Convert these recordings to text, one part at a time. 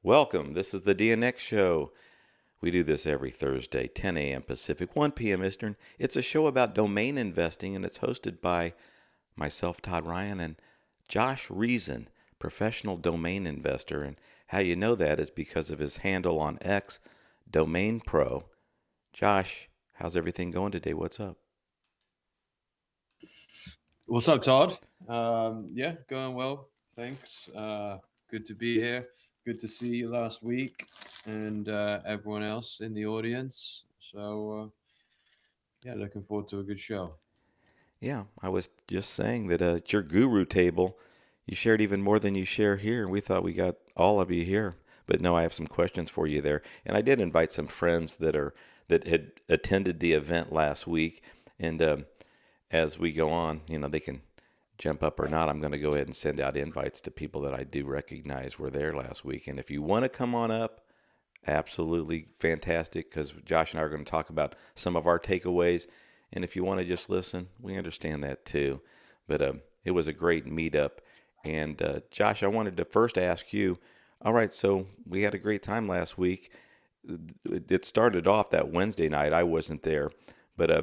Welcome. This is the DNX Show. We do this every Thursday, 10 a.m. Pacific, 1 p.m. Eastern. It's a show about domain investing, and it's hosted by myself, Todd Ryan, and Josh Reason, professional domain investor. And how you know that is because of his handle on X, Domain Pro. Josh, how's everything going today? What's up? What's up, Todd? Yeah, going well. Thanks. Good to be here. Good to see you last week and everyone else in the audience. Yeah, looking forward to a good show. Yeah, I was just saying that at your guru table, you shared even more than you share here, and we thought we got all of you here. But no, I have some questions for you there, and I did invite some friends that had attended the event last week, and as we go on, they can jump up or not. I'm going to go ahead and send out invites to people that I do recognize were there last week, and if you want to come on up, absolutely fantastic, because Josh and I are going to talk about some of our takeaways. And if you want to just listen, we understand that too. But it was a great meetup. And Josh, I wanted to first ask you, all right, so we had a great time last week. It started off that Wednesday night. I wasn't there, but I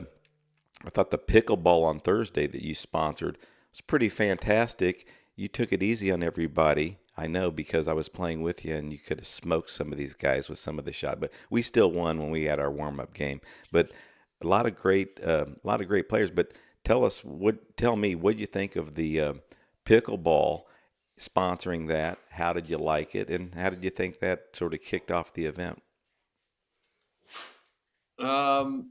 thought the pickleball on Thursday that you sponsored was pretty fantastic. You took it easy on everybody. I know because I was playing with you, and you could have smoked some of these guys with some of the shot, but we still won when we had our warm up game. But a lot of great players. But tell me what you think of the pickleball sponsoring that. How did you like it, and how did you think that sort of kicked off the event? Um,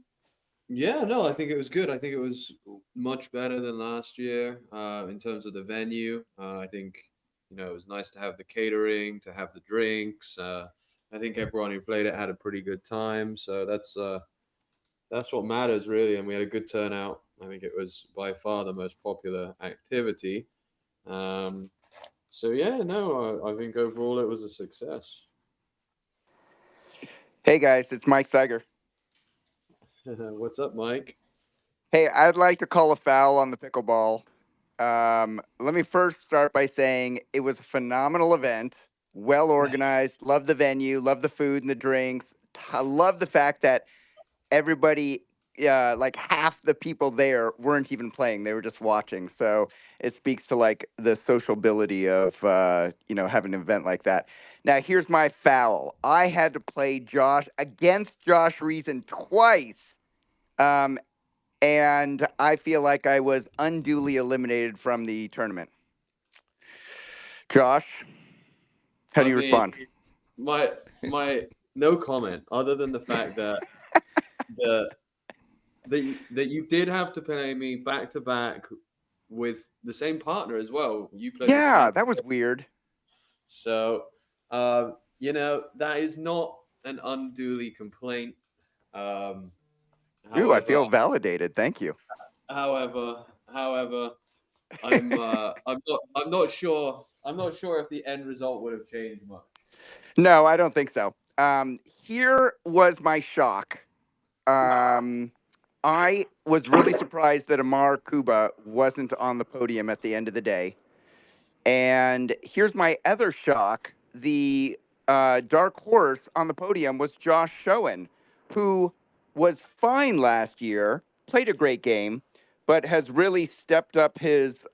yeah, no, I think it was good. I think it was much better than last year in terms of the venue. I think, it was nice to have the catering, to have the drinks. I think everyone who played it had a pretty good time. So that's what matters really, and we had a good turnout. I think it was by far the most popular activity. Um, so yeah, no, I think overall it was a success. Hey guys, it's Mike Seiger. What's up, Mike? Hey, I'd like to call a foul on the pickleball. Let me first start by saying it was a phenomenal event, well organized. Love the venue, love the food and the drinks. I love the fact that everybody, like half the people there, weren't even playing; they were just watching. So it speaks to like the sociability of having an event like that. Now, here's my foul. I had to play Josh against Josh Reason twice. Um, and I feel like I was unduly eliminated from the tournament. Josh, how do I you mean, respond? my no comment other than the fact that the that you did have to play me back to back with the same partner as well. You played the Yeah, same. that was weird. So, that is not an unduly complaint. Um, Ooh, I however, feel validated. Thank you. however, I'm not sure. I'm not sure if the end result would have changed much. No, I don't think so. Here was my shock. Um, I was really surprised that Amar Kuba wasn't on the podium at the end of the day. And here's my other shock. The dark horse on the podium was Josh Schoen, who was fine last year, played a great game, but has really stepped up his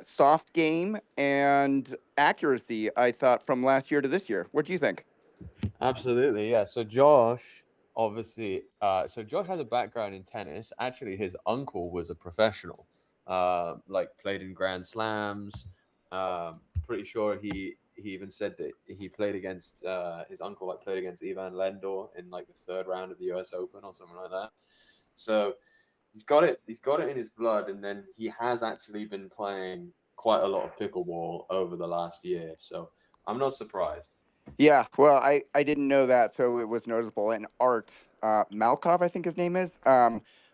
soft game and accuracy, I thought, from last year to this year. What do you think? Absolutely, yeah. So Josh, obviously, Josh has a background in tennis. Actually, his uncle was a professional, like played in Grand Slams. Pretty sure he even said that he played against his uncle, like played against Ivan Lendl in like the third round of the U.S. Open or something like that. So he's got it. He's got it in his blood, and then he has actually been playing quite a lot of pickleball over the last year. So I'm not surprised. Yeah, well, I didn't know that, so it was noticeable. And Art Malkov, I think his name is,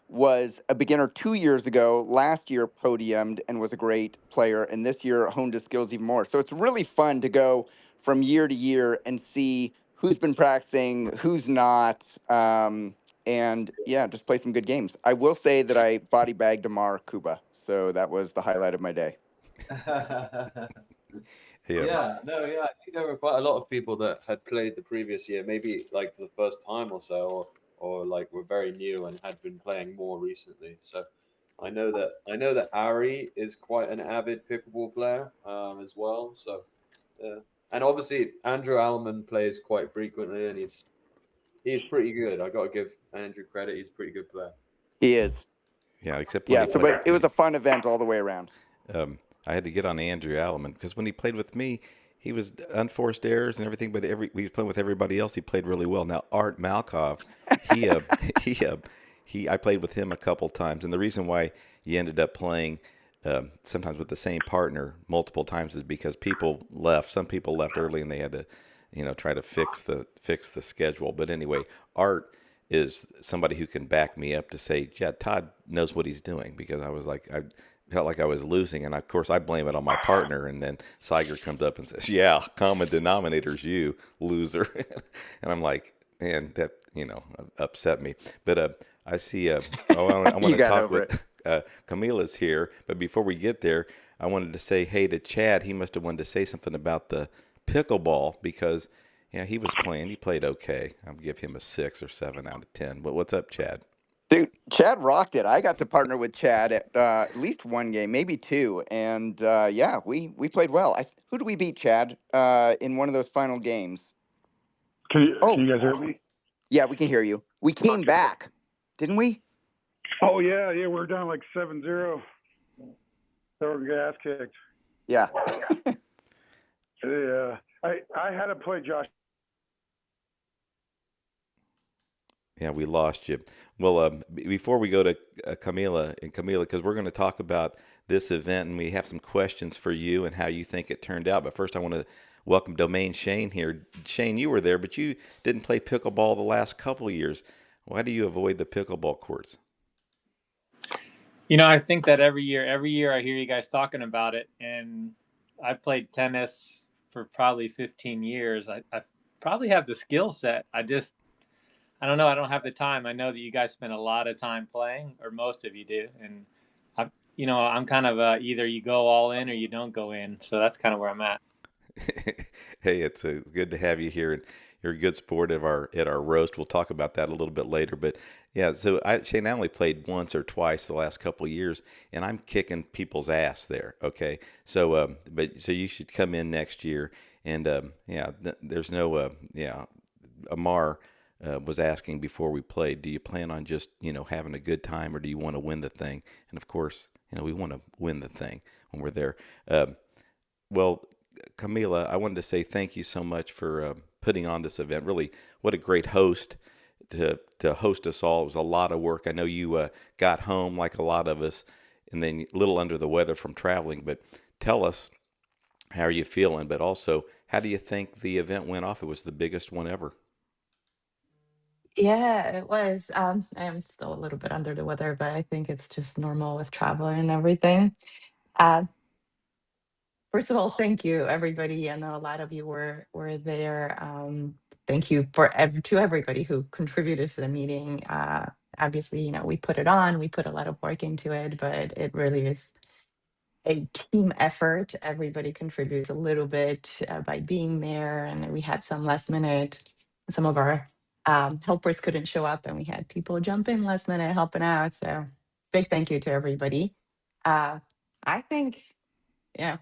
was a beginner 2 years ago. Last year, podiumed and was a great player, and this year honed his skills even more. So it's really fun to go from year to year and see who's been practicing, who's not, and yeah, just play some good games. I will say that I body bagged Amar Kuba, so that was the highlight of my day. Yeah, no, yeah. I think there were quite a lot of people that had played the previous year, maybe like for the first time or so, or like were very new and had been playing more recently. So I know that Ari is quite an avid pickleball player as well. So yeah, and obviously Andrew Alman plays quite frequently, and he's pretty good. I got to give Andrew credit; he's a pretty good player. He is. Yeah, except when Yeah. he So, played but with it was me. a fun event all the way around. I had to get on Andrew Alleman because when he played with me, he was unforced errors and everything. But we was playing with everybody else. He played really well. Now Art Malkov, he he I played with him a couple times, and the reason why you ended up playing sometimes with the same partner multiple times is because people left. Some people left early, and they had to, try to fix the schedule. But anyway, Art is somebody who can back me up to say, yeah, Todd knows what he's doing, because I felt like I was losing, and of course I blame it on my partner, and then Siger comes up and says, "Yeah, common denominator's you, loser," and I'm like, man, that upset me. But I see. I want You to got talk over it. with Camila's here, but before we get there, I wanted to say hey to Chad. He must have wanted to say something about the pickleball because yeah, he was playing. He played okay. I'll give him a 6 or 7 out of 10. But what's up, Chad? Dude, Chad rocked it. I got to partner with Chad at least one game, maybe two, and yeah, we played well. Who do we beat, Chad? In one of those final games. Can Oh, you guys hear me? yeah, we can hear you. We came back, didn't we? Oh yeah, we're down like 7-0. They were gas kicked. Yeah. Yeah, I had to play Josh. Yeah, we lost you. Well, before we go to Camila, because we're going to talk about this event and we have some questions for you and how you think it turned out. But first, I want to welcome Domain Shane here. Shane, you were there, but you didn't play pickleball the last couple of years. Why do you avoid the pickleball courts? I think that every year I hear you guys talking about it, and I played tennis for probably 15 years. I probably have the skill set. I don't know. I don't have the time. I know that you guys spend a lot of time playing, or most of you do, and I'm kind of either you go all in or you don't go in. So that's kind of where I'm at. Hey, it's good to have you here, and you're a good sport at our roast. We'll talk about that a little bit later, but yeah. So Shane, I only played once or twice the last couple of years, and I'm kicking people's ass there. Okay, so so you should come in next year, and yeah, there's no yeah. Amar was asking before we played, do you plan on just having a good time, or do you want to win the thing? And of course, we want to win the thing when we're there. Well, Camila, I wanted to say thank you so much for putting on this event. Really, what a great host to host us all. It was a lot of work. I know you got home like a lot of us, and then a little under the weather from traveling. But tell us, how are you feeling? But also, how do you think the event went off? It was the biggest one ever. Yeah, it was. I am still a little bit under the weather, but I think it's just normal with travel and everything. Uh, First of all, thank you, everybody. I know a lot of you were there. Thank you to everybody who contributed to the meeting. Obviously, we put it on, we put a lot of work into it, but it really is a team effort. Everybody contributes a little bit by being there, and we had some last minute. Some of our helpers couldn't show up, and we had people jump in last minute helping out. So big thank you to everybody. Uh, I think,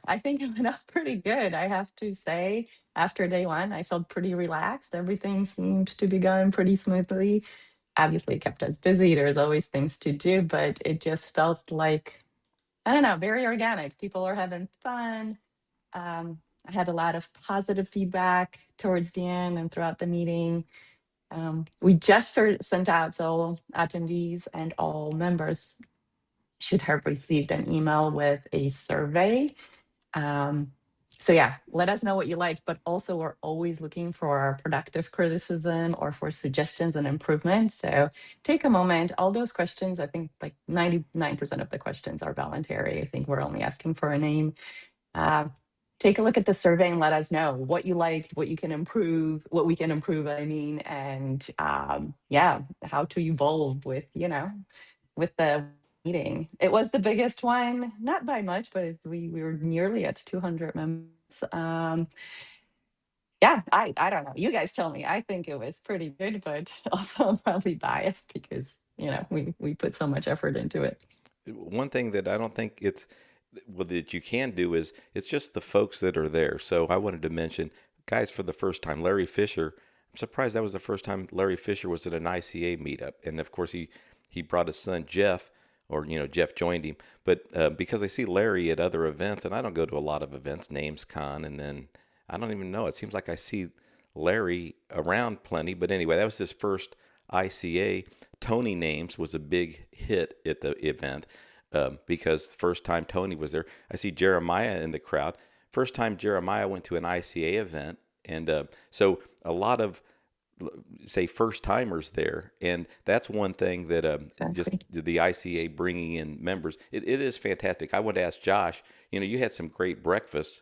I think it went off pretty good. I have to say, after day one, I felt pretty relaxed. Everything seemed to be going pretty smoothly. Obviously, it kept us busy. There's always things to do, but it just felt like, I don't know, very organic. People are having fun. I had a lot of positive feedback towards the end and throughout the meeting. We just sent out to all attendees and all members should have received an email with a survey. Um, so yeah, let us know what you liked, but also we're always looking for productive criticism or for suggestions and improvements. So take a moment. All those questions, I think like 99% of the questions are voluntary. I think we're only asking for a name. Uh, Take a look at the survey and let us know what you liked, what you can improve, what we can improve, I mean, and yeah, how to evolve with the meeting. It was the biggest one, not by much, but we were nearly at 200 members. Yeah, I don't know. You guys tell me. I think it was pretty good, but also I'm probably biased because we put so much effort into it. One thing that I don't think it's well that you can do is it's just the folks that are there. So I wanted to mention guys for the first time, Larry Fisher. I'm surprised that was the first time Larry Fisher was at an ICA meetup, and of course he brought his son Jeff, or Jeff joined him. But because I see Larry at other events, and I don't go to a lot of events, NamesCon, and then I don't even know. It seems like I see Larry around plenty. But anyway, that was his first ICA. Tony Names was a big hit at the event because first time Tony was there. I see Jeremiah in the crowd. First time Jeremiah went to an ICA event. And so a lot of, say, first timers there. And that's one thing that just Exactly. the ICA bringing in members, it is fantastic. I want to ask Josh, you had some great breakfasts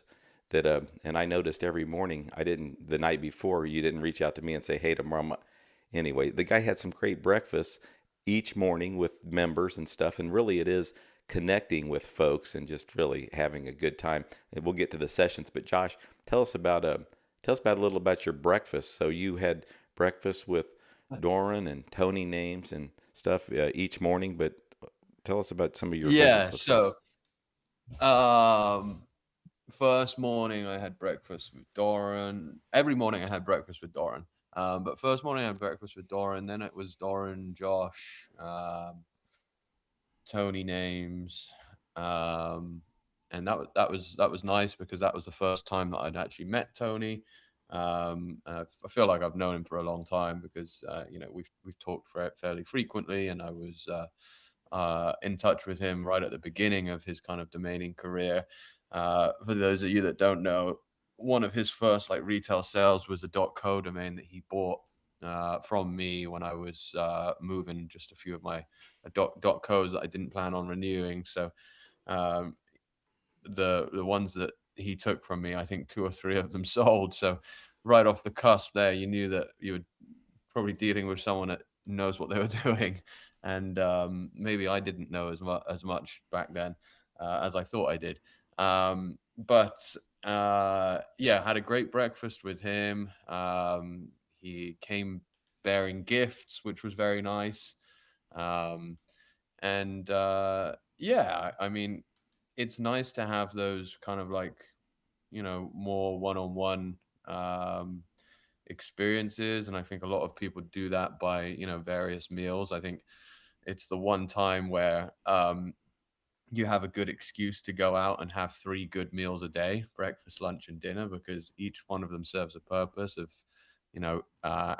that, and I noticed every morning, I didn't, the night before, you didn't reach out to me and say, hey, tomorrow. Anyway, the guy had some great breakfasts each morning with members and stuff. And really, it is connecting with folks and just really having a good time. And we'll get to the sessions. But Josh, tell us about a little about your breakfast. So you had breakfast with Doran and Tony Names and stuff each morning. But tell us about some of your Yeah. visits with So, first morning I had breakfast with Doran. Every morning I had breakfast with Doran. But first morning I had breakfast with Doran. Then it was Doran, Josh, Tony Names, and that was nice because that was the first time that I'd actually met Tony. I feel like I've known him for a long time because we've talked fairly frequently, and I was in touch with him right at the beginning of his kind of domaining career. For those of you that don't know, one of his first retail sales was a .co domain that he bought from me when I was moving just a few of my .co's that I didn't plan on renewing. So um, the ones that he took from me, I think 2 or 3 of them sold. So right off the cusp there, you knew that you were probably dealing with someone that knows what they were doing. And maybe I didn't know as much back then as I thought I did. But yeah, had a great breakfast with him. He came bearing gifts, which was very nice. And yeah, I mean, it's nice to have those kind of more one-on-one experiences. And I think a lot of people do that by, various meals. I think it's the one time where you have a good excuse to go out and have 3 good meals a day, breakfast, lunch, and dinner, because each one of them serves a purpose of,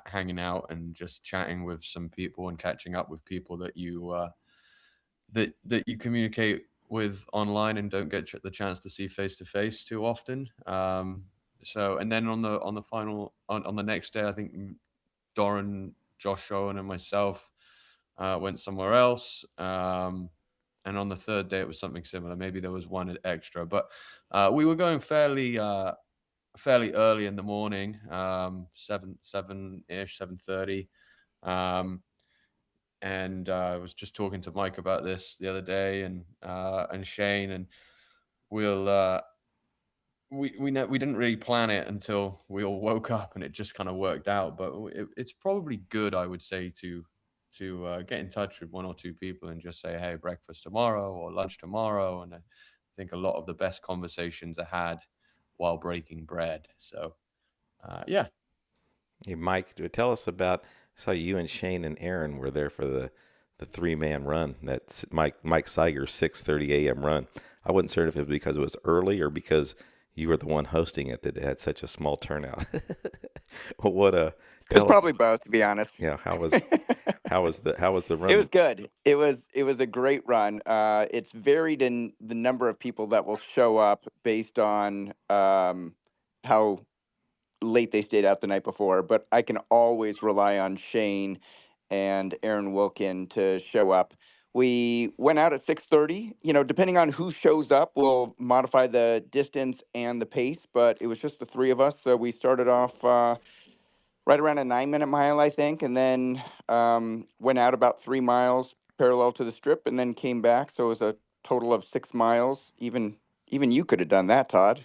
hanging out and just chatting with some people and catching up with people that you that you communicate with online and don't get the chance to see face to face too often. So, and then on the next day, I think Doran, Josh Owen, and myself went somewhere else. And on the third day, it was something similar. Maybe there was one extra, but we were going fairly early in the morning, 7-ish, 7:30. And I was just talking to Mike about this the other day, and Shane, and we didn't really plan it until we all woke up, and it just kind of worked out. But it's probably good, I would say, to get in touch with 1 or 2 people and just say, hey, breakfast tomorrow or lunch tomorrow. And I think a lot of the best conversations are had while breaking bread. So yeah. Hey, Mike, tell us about. I saw you and Shane and Aaron were there for the 3-man run. That's Mike Seiger's 6:30 a.m. run. I wasn't certain if it was because it was early or because you were the one hosting it that it had such a small turnout. What It was tell us? probably both, to be honest. Yeah, how was the run? It was good. It was a great run. It's varied in the number of people that will show up based on how late they stayed out the night before, but I can always rely on Shane and Aaron Wilkin to show up. We went out at 6:30. Depending on who shows up, we'll modify the distance and the pace, but it was just the 3 of us, so we started off right around a 9-minute mile, I think, and then went out about 3 miles parallel to the strip, and then came back. So it was a total of 6 miles. Even you could have done that, Todd.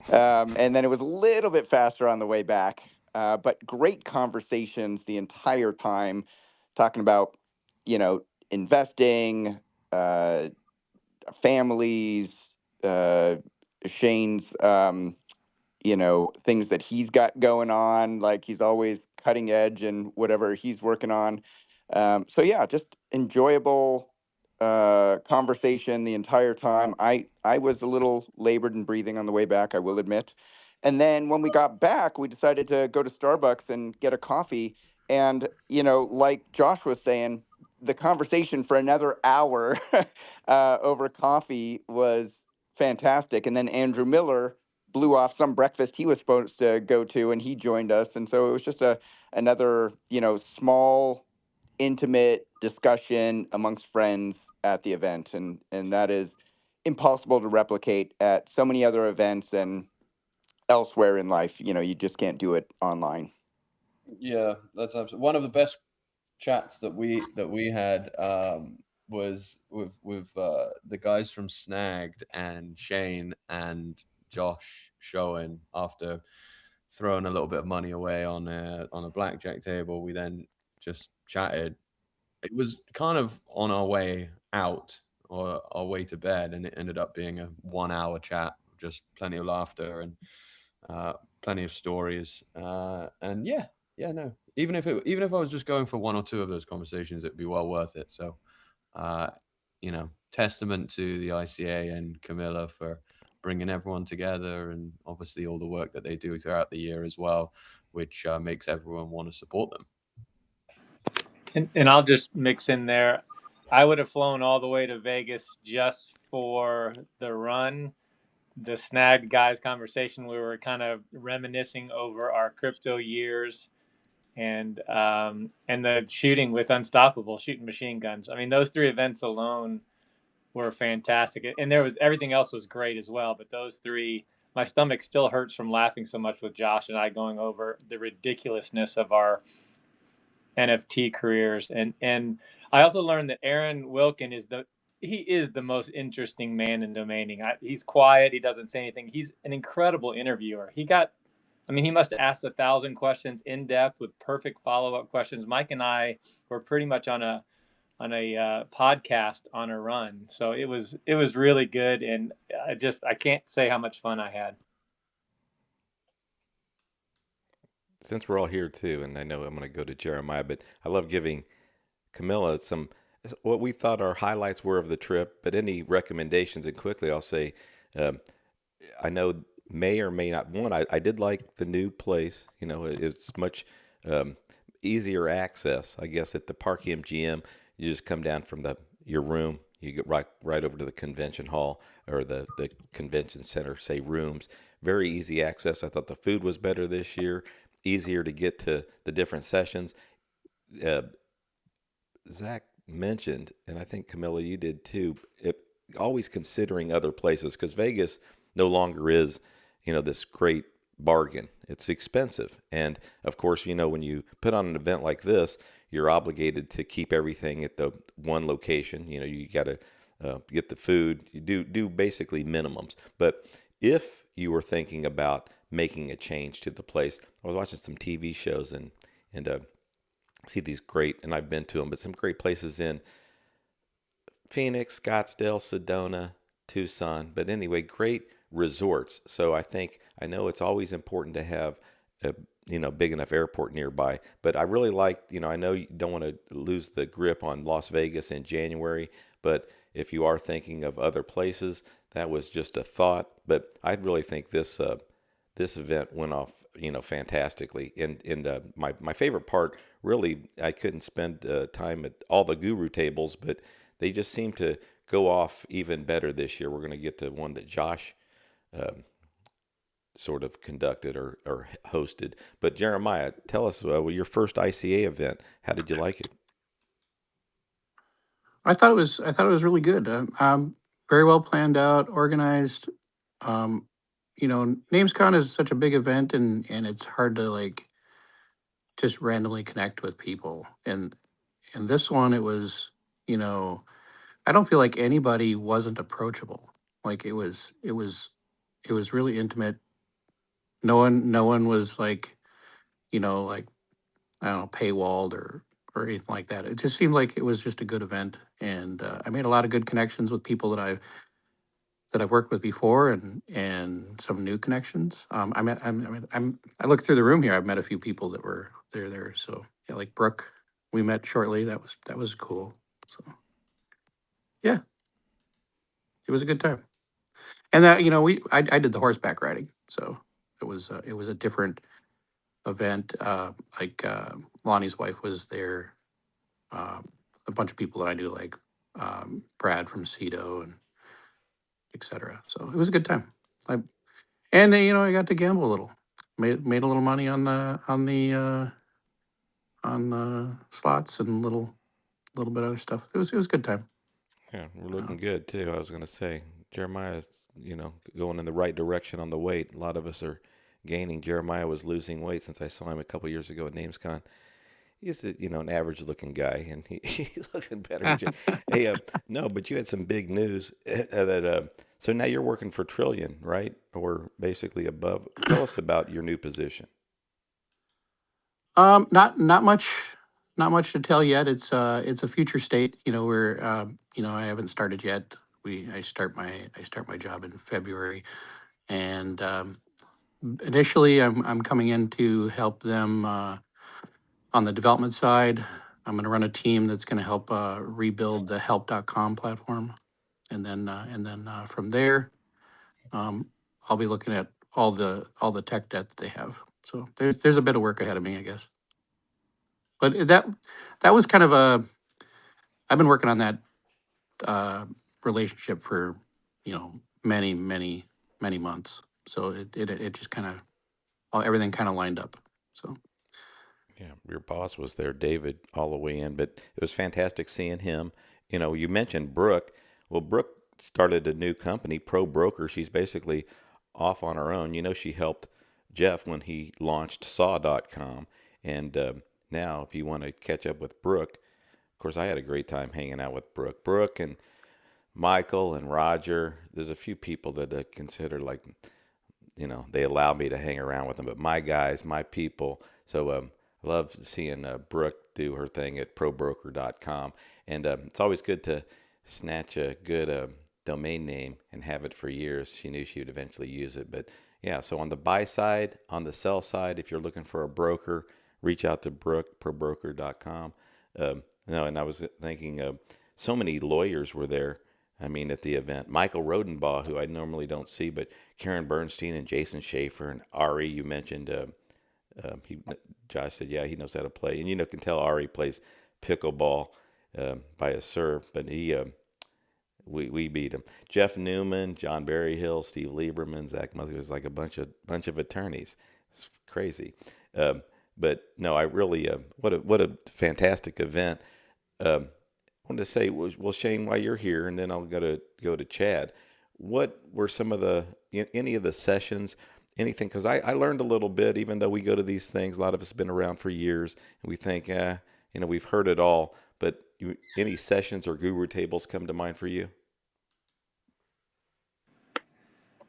And then it was a little bit faster on the way back. But great conversations the entire time, talking about, you know, investing, uh, families, Shane's, you know, things that he's got going on. Like he's always cutting edge and whatever he's working on. So yeah, just enjoyable conversation the entire time. I was a little labored in breathing on the way back, I will admit. And then when we got back, we decided to go to Starbucks and get a coffee. And you know, like Josh was saying, the conversation for another hour over coffee was fantastic. And then Andrew Miller blew off some breakfast he was supposed to go to, and he joined us. And so it was just another, you know, small, intimate discussion amongst friends at the event, and that is impossible to replicate at so many other events and elsewhere in life. You know, you just can't do it online. Yeah, that's absolutely one of the best chats that we had was with the guys from Snagged and Shane and Josh showing after throwing a little bit of money away on a blackjack table. We then just chatted. It was kind of on our way out or our way to bed, and it ended up being a 1 hour chat, just plenty of laughter and plenty of stories. And yeah, yeah, no. Even if I was just going for one or two of those conversations, it'd be well worth it. So, uh, you know, testament to the ICA and Camilla for bringing everyone together, and obviously all the work that they do throughout the year as well, which makes everyone want to support them. And I'll just mix in there. I would have flown all the way to Vegas just for the run. The Snagged guys conversation, we were kind of reminiscing over our crypto years, and the shooting with Unstoppable, shooting machine guns. I mean, those three events alone were fantastic, and there was everything else was great as well. But those three, my stomach still hurts from laughing so much with Josh and I going over the ridiculousness of our NFT careers. And I also learned that Aaron Wilkin is the most interesting man in domaining. He's quiet. He doesn't say anything. He's an incredible interviewer. I mean, he must have asked 1,000 questions in depth with perfect follow up questions. Mike and I were pretty much on a podcast on a run, so it was really good, and I can't say how much fun I had. Since we're all here too, and I know I'm going to go to Jeremiah, but I love giving Camilla some what we thought our highlights were of the trip, but any recommendations. And quickly, I'll say, um, I know may or may not. One, I did like the new place. You know, it's much um, easier access, I guess, at the Park MGM. You just come down from your room. You get right over to the convention hall or the convention center, say rooms. Very easy access. I thought the food was better this year, easier to get to the different sessions. Uh, Zach mentioned, and I think Camilla, you did too, always considering other places because Vegas no longer is, this great bargain. It's expensive. And of course, when you put on an event like this, you're obligated to keep everything at the one location. You got to get the food. You do basically minimums. But if you were thinking about making a change to the place, I was watching some TV shows and see these great, and I've been to them, but some great places in Phoenix, Scottsdale, Sedona, Tucson. But anyway, great resorts. So I know it's always important to have a big enough airport nearby. But I really like, I know you don't want to lose the grip on Las Vegas in January, but if you are thinking of other places, that was just a thought. But I really think this event went off, fantastically. And my favorite part, really, I couldn't spend time at all the guru tables, but they just seem to go off even better this year. We're going to get to one that Josh um, sort of conducted or hosted. But Jeremiah, tell us your first ICA event. How did you like it? I thought it was really good. Very well planned out, organized. Um, NamesCon is such a big event, and it's hard to like just randomly connect with people. And this one, it was, you know, I don't feel like anybody wasn't approachable. Like it was it was really intimate. No one was like, like, I don't know, paywalled or anything like that. It just seemed like it was just a good event, and I made a lot of good connections with people that I've worked with before, and some new connections. I looked through the room here. I've met a few people that were there. So yeah, like Brooke, we met shortly. That was cool. So yeah, it was a good time. And that I did the horseback riding, so it was a different event. Lonnie's wife was there. Um, a bunch of people that I knew, like Brad from Cedo and etc. So it was a good time. I And I got to gamble a little. Made a little money on the slots and little bit of other stuff. It was a good time. Yeah, we're looking Um, good too. I was going to say, Jeremiah's, going in the right direction on the weight. A lot of us are gaining. Jeremiah was losing weight since I saw him a couple years ago at NamesCon. He's an average looking guy, and he's looking better. Hey, no, but you had some big news so now you're working for Trillion, right? Or basically above. Tell us about your new position. not much to tell yet. It's a future state. I haven't started yet. I start my job in February, and initially I'm coming in to help them on the development side. I'm going to run a team that's going to help rebuild the help.com platform, and then from there, um, I'll be looking at all the tech debt that they have. So there's a bit of work ahead of me, I guess. But that was kind of a I've been working on that uh, relationship for many many months. So it just kind of everything kind of lined up. So Yeah, your boss was there, David, all the way in, but it was fantastic seeing him. You mentioned Brooke. Well, Brooke started a new company, Pro Broker. She's basically off on her own. She helped Jeff when he launched saw.com. And now, if you want to catch up with Brooke, of course, I had a great time hanging out with Brooke. Brooke and Michael and Roger, there's a few people that I consider like they allow me to hang around with them. But my guys, my people. So I love seeing Brooke do her thing at probroker.com. And it's always good to snatch a good domain name and have it for years. She knew she would eventually use it. But yeah, so on the buy side, on the sell side, if you're looking for a broker, reach out to Brooke, probroker.com. No, and I was thinking so many lawyers were there. I mean, at the event, Michael Rodenbaugh, who I normally don't see, but Karen Bernstein and Jason Schaefer and Ari, you mentioned. He Josh said, yeah, he knows how to play, and can tell Ari plays pickleball by his serve. But we beat him. Jeff Newman, John Berryhill, Steve Lieberman, Zach Muskie. It was like a bunch of attorneys. It's crazy. Um, but no, I really what a fantastic event. I wanted to say, well, Shane, while you're here, and then I'll go to Chad. What were some of any of the sessions, anything? Because I learned a little bit, even though we go to these things. A lot of us have been around for years, and we think, we've heard it all. But any sessions or guru tables come to mind for you?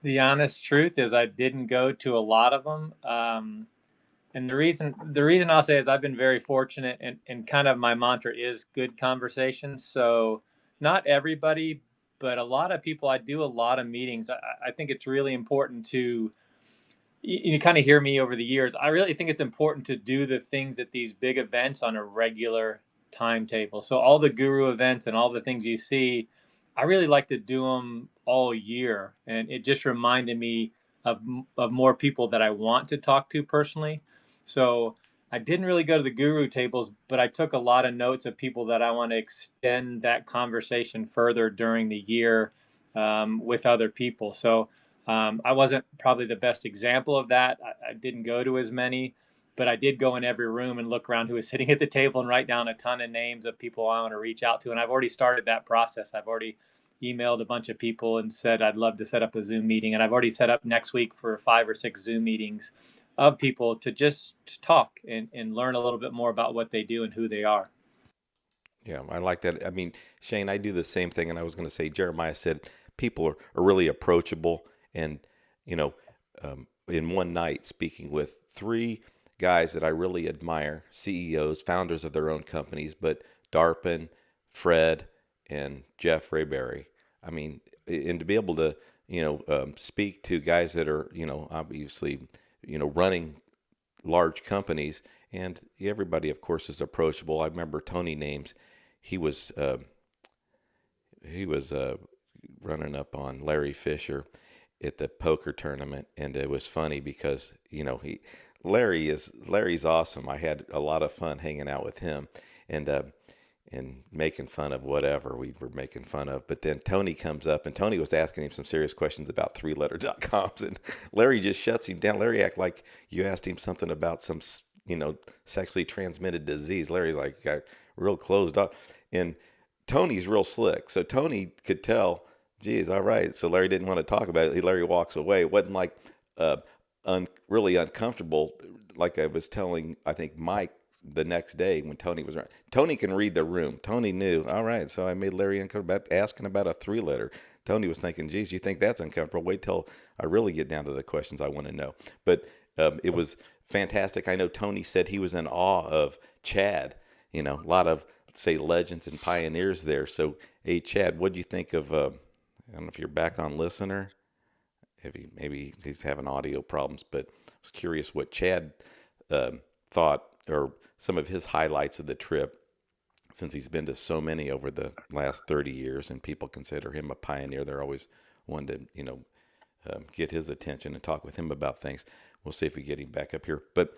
The honest truth is, I didn't go to a lot of them. And the reason I'll say is I've been very fortunate, and kind of my mantra is good conversations. So not everybody, but a lot of people. I do a lot of meetings. I think it's really important to you kind of hear me over the years. I really think it's important to do the things at these big events on a regular timetable. So all the guru events and all the things you see, I really like to do them all year, and it just reminded me of more people that I want to talk to personally. So I didn't really go to the guru tables, but I took a lot of notes of people that I want to extend that conversation further during the year with other people. So I wasn't probably the best example of that. I didn't go to as many, but I did go in every room and look around who was sitting at the table and write down a ton of names of people I want to reach out to. And I've already started that process. I've already emailed a bunch of people and said I'd love to set up a Zoom meeting. And I've already set up next week for 5 or 6 Zoom meetings of people to just talk and learn a little bit more about what they do and who they are. Yeah, I like that. I mean, Shane, I do the same thing, and I was going to say, Jeremiah said people are really approachable, and in one night speaking with three guys that I really admire, CEOs, founders of their own companies, but Darpin, Fred, and Jeff Rayberry. I mean, and to be able to, speak to guys that are, obviously, running large companies, and everybody, of course, is approachable. I remember Tony Names. He was running up on Larry Fisher at the poker tournament, and it was funny because Larry's awesome. I had a lot of fun hanging out with him, and making fun of whatever we were making fun of. But then Tony comes up, and Tony was asking him some serious questions about three-letter.coms, and Larry just shuts him down. Larry act like you asked him something about some sexually transmitted disease. Larry's like got real closed up, and Tony's real slick. So Tony could tell, geez, all right. So Larry didn't want to talk about it. Larry walks away. It wasn't like really uncomfortable, like I was telling, I think, Mike the next day when Tony was around. Tony can read the room. Tony knew, all right, so I made Larry uncomfortable about asking about a three-letter. Tony was thinking, geez, you think that's uncomfortable? Wait till I really get down to the questions I want to know. But it was fantastic. I know Tony said he was in awe of Chad. A lot of, say, legends and pioneers there. So, hey, Chad, what do you think of, I don't know if you're back on listener, if maybe he's having audio problems, but I was curious what Chad thought, or some of his highlights of the trip, since he's been to so many over the last 30 years, and people consider him a pioneer. They're always wanting to, get his attention and talk with him about things. We'll see if we get him back up here. But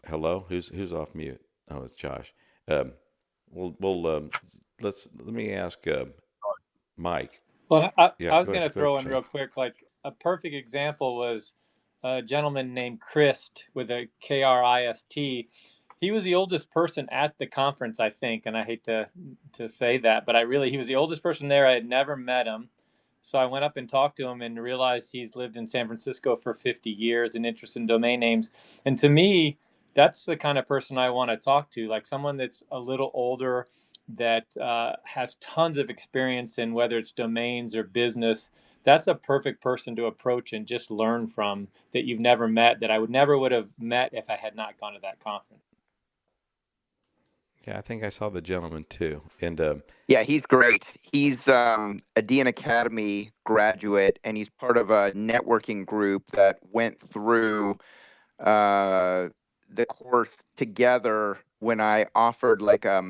hello, who's off mute? Oh, it's Josh. We'll let me ask Mike. Well, Yeah, I was go going ahead, to throw in Chad. real quick, like a perfect example was a gentleman named Christ with a Krist. He was the oldest person at the conference, I think, and I hate to say that, but he was the oldest person there. I had never met him. So I went up and talked to him and realized he's lived in San Francisco for 50 years and interested in domain names. And to me, that's the kind of person I want to talk to, like someone that's a little older, that has tons of experience in whether it's domains or business. That's a perfect person to approach and just learn from, that you've never met, that I would have met if I had not gone to that conference. Yeah, I think I saw the gentleman too. And Yeah, he's great. He's a DN Academy graduate, and he's part of a networking group that went through the course together when I offered like a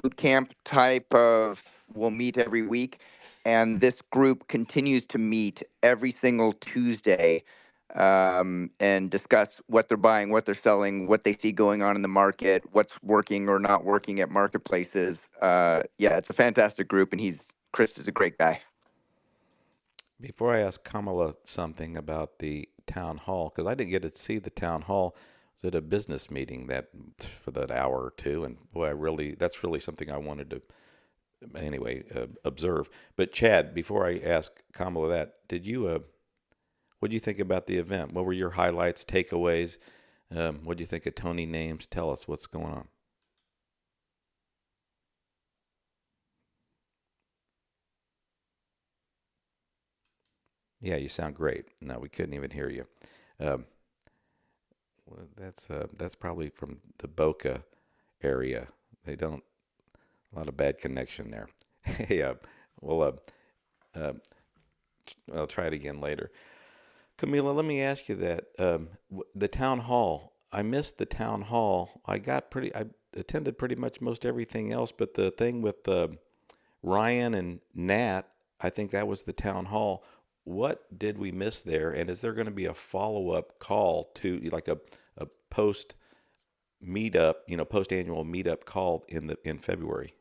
boot camp type of, we'll meet every week. And this group continues to meet every single Tuesday and discuss what they're buying, what they're selling, what they see going on in the market, what's working or not working at marketplaces. Yeah, it's a fantastic group, and Chris is a great guy. before I ask Kamala something about the town hall, because I didn't get to see the town hall, I was at a business meeting for that hour or two, and boy, that's really something I wanted to anyway observe. But Chad, before I ask Kamala that, what do you think about the event? What were your highlights, takeaways? What do you think of Tony Names? Tell us what's going on. Yeah, you sound great. No, we couldn't even hear you. Um, well, that's probably from the Boca area. They don't a lot of bad connection there. Hey, well, I'll try it again later. Camila, let me ask you that. The town hall. I missed the town hall. I attended pretty much most everything else, but the thing with Ryan and Nat, I think that was the town hall. What did we miss there? And is there going to be a follow-up call to like a post meetup, post annual meetup call in February?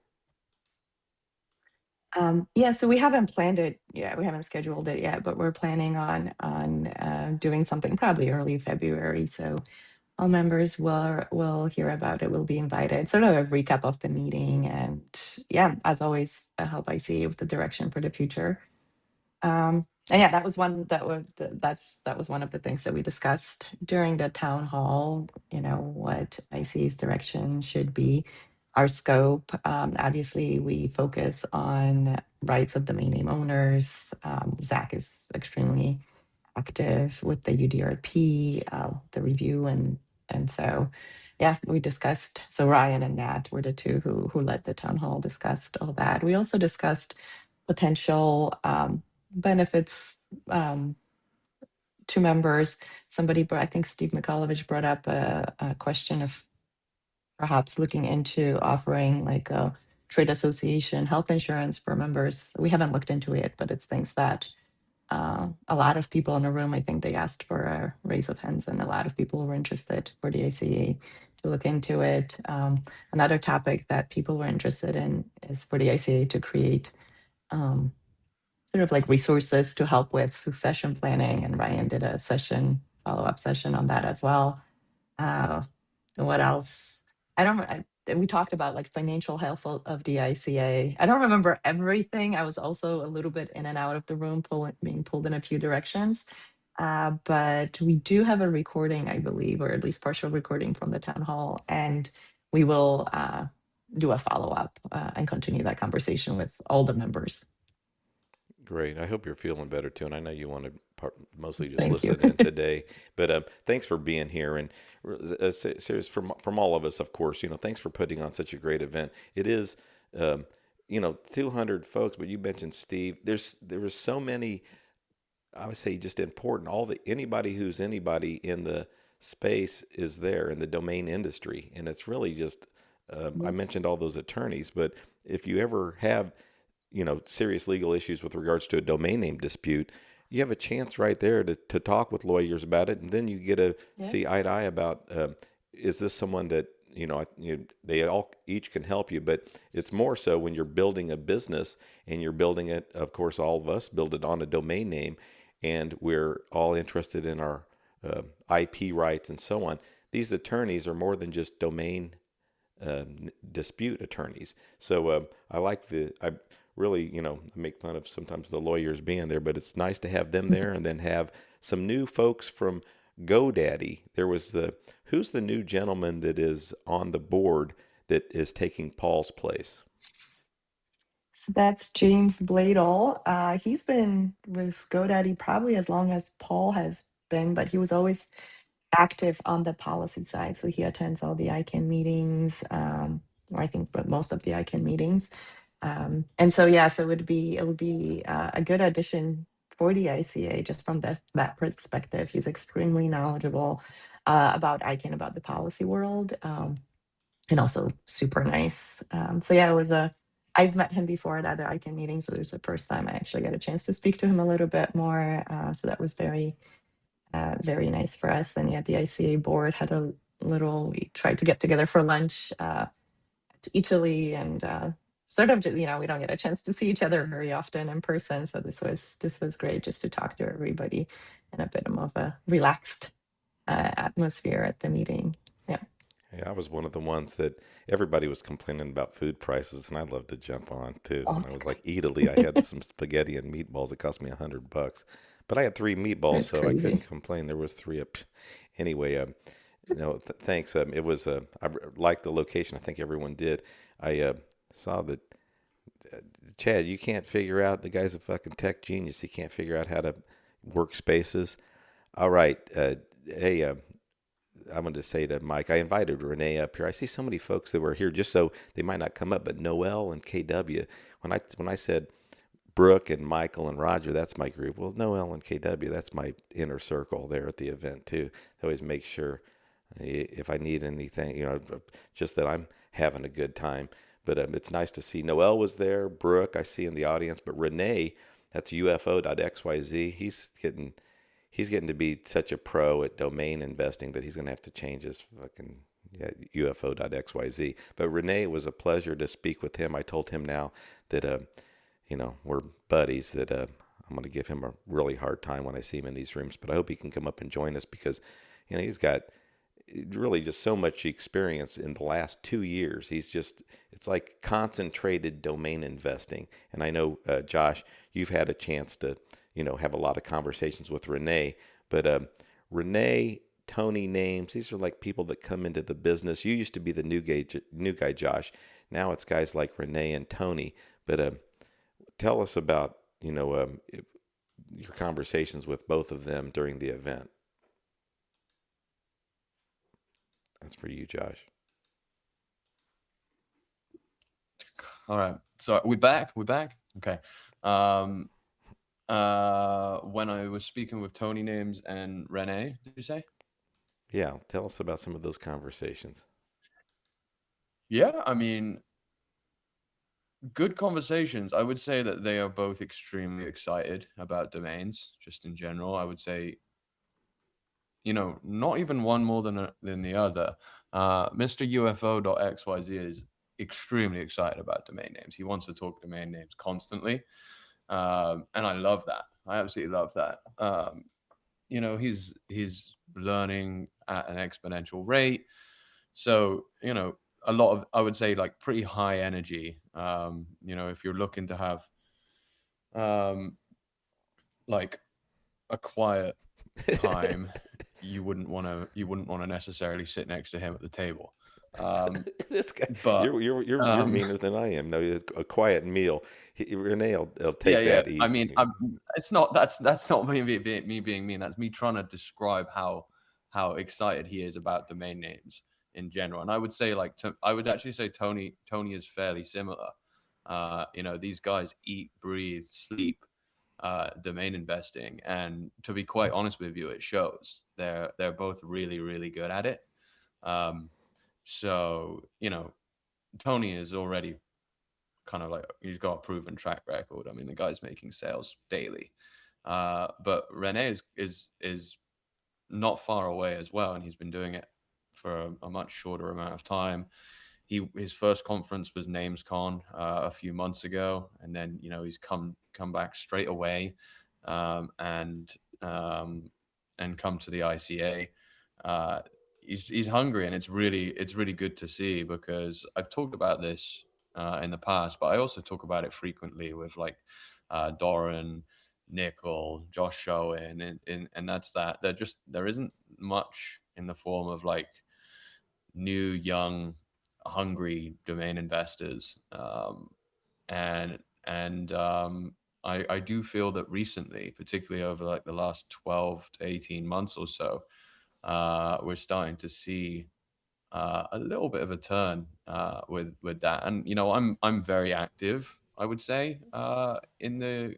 Yeah, so we haven't planned it yet. We haven't scheduled it yet, but we're planning on doing something probably early February. So all members will hear about it. Will be invited. Sort of a recap of the meeting, and yeah, as always, I hope I see with the direction for the future. And yeah, that was one of the things that we discussed during the town hall. What IC's direction should be. our scope. Obviously, we focus on rights of domain name owners. Zach is extremely active with the UDRP, the review, and so yeah, we discussed. So Ryan and Nat were the two who led the town hall. Discussed all that. We also discussed potential benefits to members. Somebody, I think Steve Mikhailovich brought up a question of perhaps looking into offering like a trade association health insurance for members. We haven't looked into it, but it's things that a lot of people in the room, I think they asked for a raise of hands, and a lot of people were interested for the ICA to look into it. Another topic that people were interested in is for the ICA to create um, sort of like resources to help with succession planning, and Ryan did a follow-up session on that as well. Uh, what else? I don't. We talked about like financial health of the ICA. I don't remember everything. I was also a little bit in and out of the room, being pulled in a few directions. But we do have a recording, I believe, or at least partial recording from the town hall, and we will do a follow up and continue that conversation with all the members. Great. I hope you're feeling better too. And I know you want to mostly just Thank you. listen in today, but thanks for being here. And serious from all of us, of course. Thanks for putting on such a great event. It is, 200 folks. But you mentioned Steve. There was so many. I would say just important. Anybody who's anybody in the space is there in the domain industry, and it's really just. I mentioned all those attorneys, but if you ever have serious legal issues with regards to a domain name dispute, you have a chance right there to talk with lawyers about it. And then you get to see eye to eye about, is this someone that, they all each can help you, but it's more so when you're building a business and you're building it, of course, all of us build it on a domain name, and we're all interested in our IP rights and so on. These attorneys are more than just domain dispute attorneys. So I really, make fun of sometimes the lawyers being there, but it's nice to have them there and then have some new folks from GoDaddy. Who's the new gentleman that is on the board that is taking Paul's place? So that's James Bladel. He's been with GoDaddy probably as long as Paul has been, but he was always active on the policy side. So he attends all the ICANN meetings, or I think, but most of the ICANN meetings. And so, yeah, so it would be a good addition for the ICA just from that perspective. He's extremely knowledgeable about ICANN, about the policy world, and also super nice. So yeah, I've met him before at other ICANN meetings, but it was the first time I actually got a chance to speak to him a little bit more. So that was very nice for us. And yeah, the ICA board had we tried to get together for lunch to Italy, and sort of, we don't get a chance to see each other very often in person. So this was great just to talk to everybody in a bit of a relaxed atmosphere at the meeting. Yeah. Yeah, I was one of the ones that everybody was complaining about food prices, and I love to jump on too. Oh And I my was like, Italy, I had some spaghetti and meatballs. It cost me $100, but I had three meatballs, It's so I couldn't crazy. complain. There was three. Anyway, thanks. I liked the location. I think everyone did. I saw that Chad, you can't figure out. The guy's a fucking tech genius. He can't figure out how to work spaces. All right. Hey, I'm going to say to Mike, I invited Renee up here. I see so many folks that were here just so they might not come up, but Noel and KW. When I said Brooke and Michael and Roger, that's my group. Well, Noel and KW, that's my inner circle there at the event too. They always make sure if I need anything, just that I'm having a good time. But it's nice to see Noel was there. Brooke, I see in the audience, but Renee, that's UFO.xyz. He's getting to be such a pro at domain investing that he's going to have to change his fucking UFO.xyz. But Renee, it was a pleasure to speak with him. I told him now that, we're buddies, that I'm going to give him a really hard time when I see him in these rooms. But I hope he can come up and join us because, he's got really just so much experience in the last 2 years. It's like concentrated domain investing. And I know, Josh, you've had a chance to, have a lot of conversations with Renee, but Renee Tony names. These are like people that come into the business. You used to be the new guy, Josh. Now it's guys like Renee and Tony. But tell us about your conversations with both of them during the event. That's for you, Josh. All right. So we're back. We're back. Okay. When I was speaking with Tony Names and Renee, did you say? Yeah, tell us about some of those conversations. Yeah, I mean, good conversations. I would say that they are both extremely excited about domains, just in general. I would say, not even one more than the other. Mr. UFO.xyz is extremely excited about domain names. He wants to talk domain names constantly. And I love that. I absolutely love that. He's learning at an exponential rate. So, a lot of, I would say, like pretty high energy. If you're looking to have like a quiet time, you wouldn't want to necessarily sit next to him at the table. This guy, But you're meaner than I am. No, a quiet meal. Renee will yeah, take yeah. that I easy. mean, it's not that's not me being mean. That's me trying to describe how excited he is about domain names in general. And I would say I would actually say Tony is fairly similar. These guys eat, breathe, sleep domain investing, and to be quite honest with you, it shows. They're both really, really good at it. So Tony is already kind of like, he's got a proven track record. I mean, the guy's making sales daily. But Rene is not far away as well, and he's been doing it for a much shorter amount of time. His first conference was NamesCon a few months ago, and then he's come back straight away, and come to the ICA. He's hungry, and it's really good to see, because I've talked about this in the past, but I also talk about it frequently with like Doran, Nickel, Josh Showen, and that's that. There isn't much in the form of like new, young, hungry domain investors, I do feel that recently, particularly over like the last 12 to 18 months or so, we're starting to see a little bit of a turn with that. And I'm very active, I would say, in the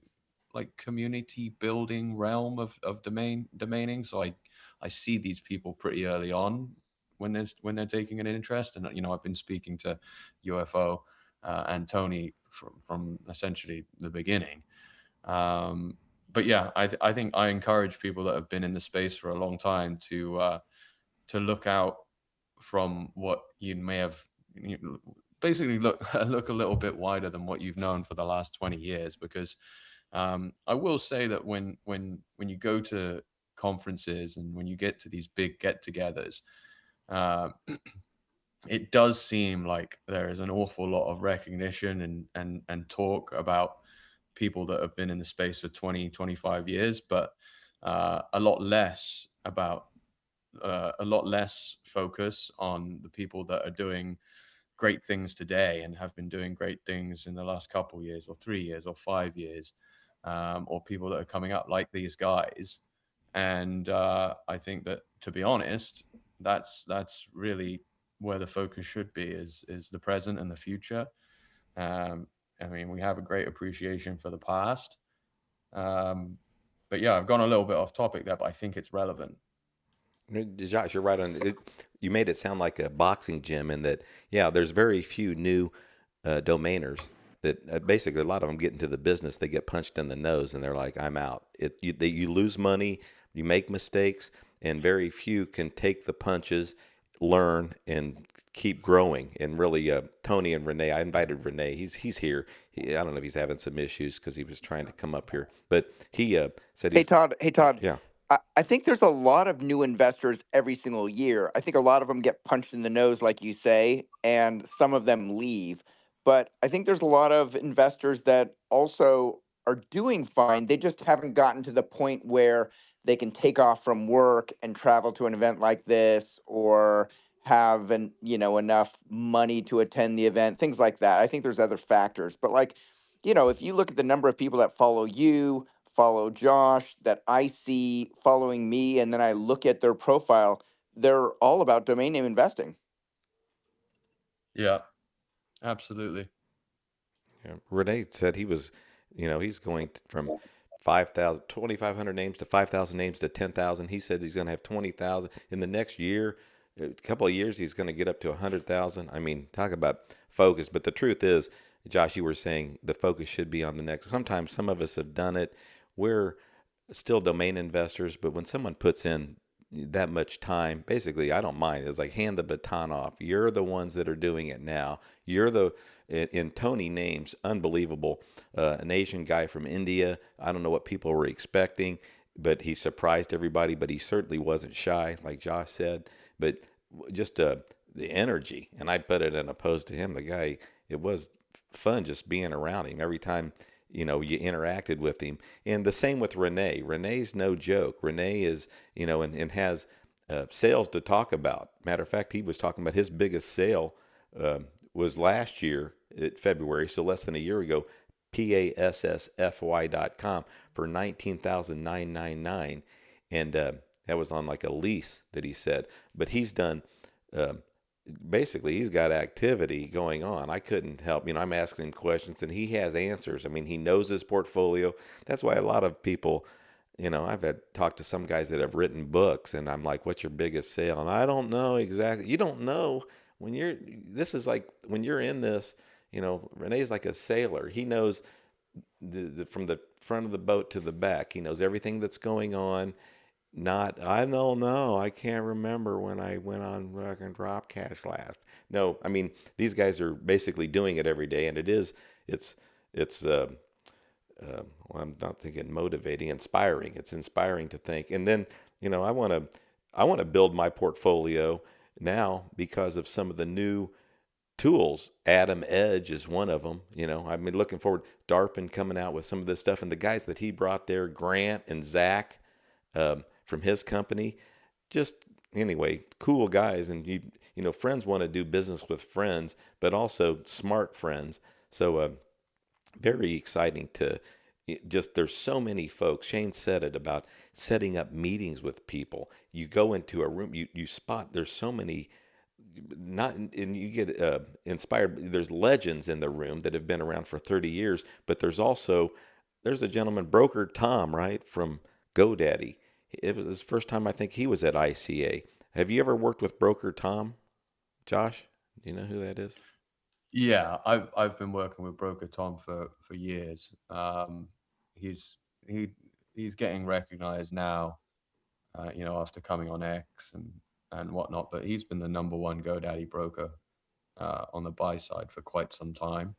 like community building realm of domaining. So I see these people pretty early on when they're taking an interest. And I've been speaking to UFO and Tony from essentially the beginning. But yeah, I think I encourage people that have been in the space for a long time to look out from what you may have, basically look a little bit wider than what you've known for the last 20 years. Because I will say that when you go to conferences and when you get to these big get-togethers, it does seem like there is an awful lot of recognition and talk about people that have been in the space for 20, 25 years, but a lot less focus on the people that are doing great things today and have been doing great things in the last couple years or 3 years or 5 years, or people that are coming up like these guys. And I think that, to be honest, that's really where the focus should be, is the present and the future. I mean, we have a great appreciation for the past. But yeah, I've gone a little bit off topic there, but I think it's relevant. Josh, you're right on it. You made it sound like a boxing gym, and that, yeah, there's very few new domainers that basically, a lot of them get into the business, they get punched in the nose, and they're like, I'm out. You lose money, you make mistakes, and very few can take the punches, learn, and keep growing. And really, Tony and Renee, I invited Renee. He's here. I don't know if he's having some issues because he was trying to come up here, but he said Hey he's, Todd, yeah. I think there's a lot of new investors every single year. I think a lot of them get punched in the nose, like you say, and some of them leave. But I think there's a lot of investors that also are doing fine. They just haven't gotten to the point where they can take off from work and travel to an event like this, or have enough money to attend the event, things like that. I think there's other factors, but like, if you look at the number of people that follow you, follow Josh, that I see following me, and then I look at their profile, they're all about domain name investing. Yeah, absolutely. Yeah. Renee said he was, he's going from 5,000, 2,500 names to 5,000 names to 10,000. He said he's going to have 20,000 in the next year. A couple of years, he's going to get up to 100,000. I mean, talk about focus. But the truth is, Josh, you were saying the focus should be on the next. Sometimes some of us have done it. We're still domain investors, but when someone puts in that much time, basically, I don't mind. It's like hand the baton off. You're the ones that are doing it now. You're the in Tony names, unbelievable. An Asian guy from India. I don't know what people were expecting, but he surprised everybody. But he certainly wasn't shy, like Josh said. But just the energy, and I put it in opposed to him. The guy, it was fun just being around him every time you interacted with him. And the same with Renee. Renee's no joke. Renee is, and has sales to talk about. Matter of fact, he was talking about his biggest sale was last year at February, so less than a year ago, PASSFY.com for $19,999. And that was on like a lease that he said. But he's done uh, basically he's got activity going on. I couldn't help, I'm asking him questions and he has answers. I mean, he knows his portfolio. That's why a lot of people, I've had talked to some guys that have written books and I'm like, what's your biggest sale? And I don't know exactly. You don't know this is like when you're in this, Renee's like a sailor. He knows from the front of the boat to the back. He knows everything that's going on. Not, I don't know. I can't remember when I went on Rock and Drop Cash last. No, I mean, these guys are basically doing it every day, and it's, well, I'm not thinking motivating, inspiring. It's inspiring to think. And then, I want to build my portfolio now because of some of the new tools. Adam Edge is one of them. I've been looking forward. Darpin coming out with some of this stuff, and the guys that he brought there, Grant and Zach, from his company. Just anyway, cool guys, and friends want to do business with friends, but also smart friends. So very exciting to just there's so many folks. Shane said it about setting up meetings with people. You go into a room, you spot there's so many not and you get inspired. There's legends in the room that have been around for 30 years, but there's a gentleman, broker Tom, right, from GoDaddy. It was his first time, I think he was at ICA. Have you ever worked with broker Tom? Josh, do you know who that is? Yeah, I've been working with broker Tom for years. He's he he's getting recognized now, after coming on X and whatnot. But he's been the number one GoDaddy broker on the buy side for quite some time.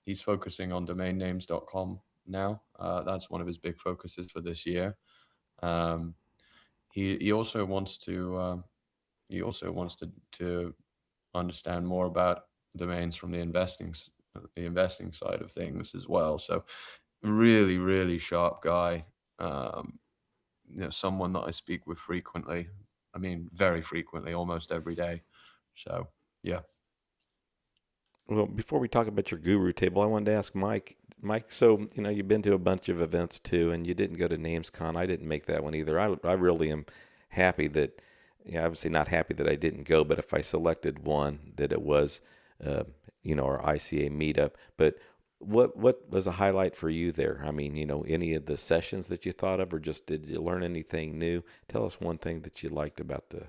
He's focusing on domainnames.com now. That's one of his big focuses for this year. Um, he also wants to understand more about domains from the investing side of things as well. So really, really sharp guy. Someone that I speak with frequently. I mean, very frequently, almost every day. So yeah. Well, before we talk about your guru table, I wanted to ask Mike. Mike, so you've been to a bunch of events too, and you didn't go to NamesCon. I didn't make that one either. I really am happy that, obviously not happy that I didn't go, but if I selected one, that it was, our ICA meetup. But what was a highlight for you there? I mean, any of the sessions that you thought of, or just did you learn anything new? Tell us one thing that you liked about the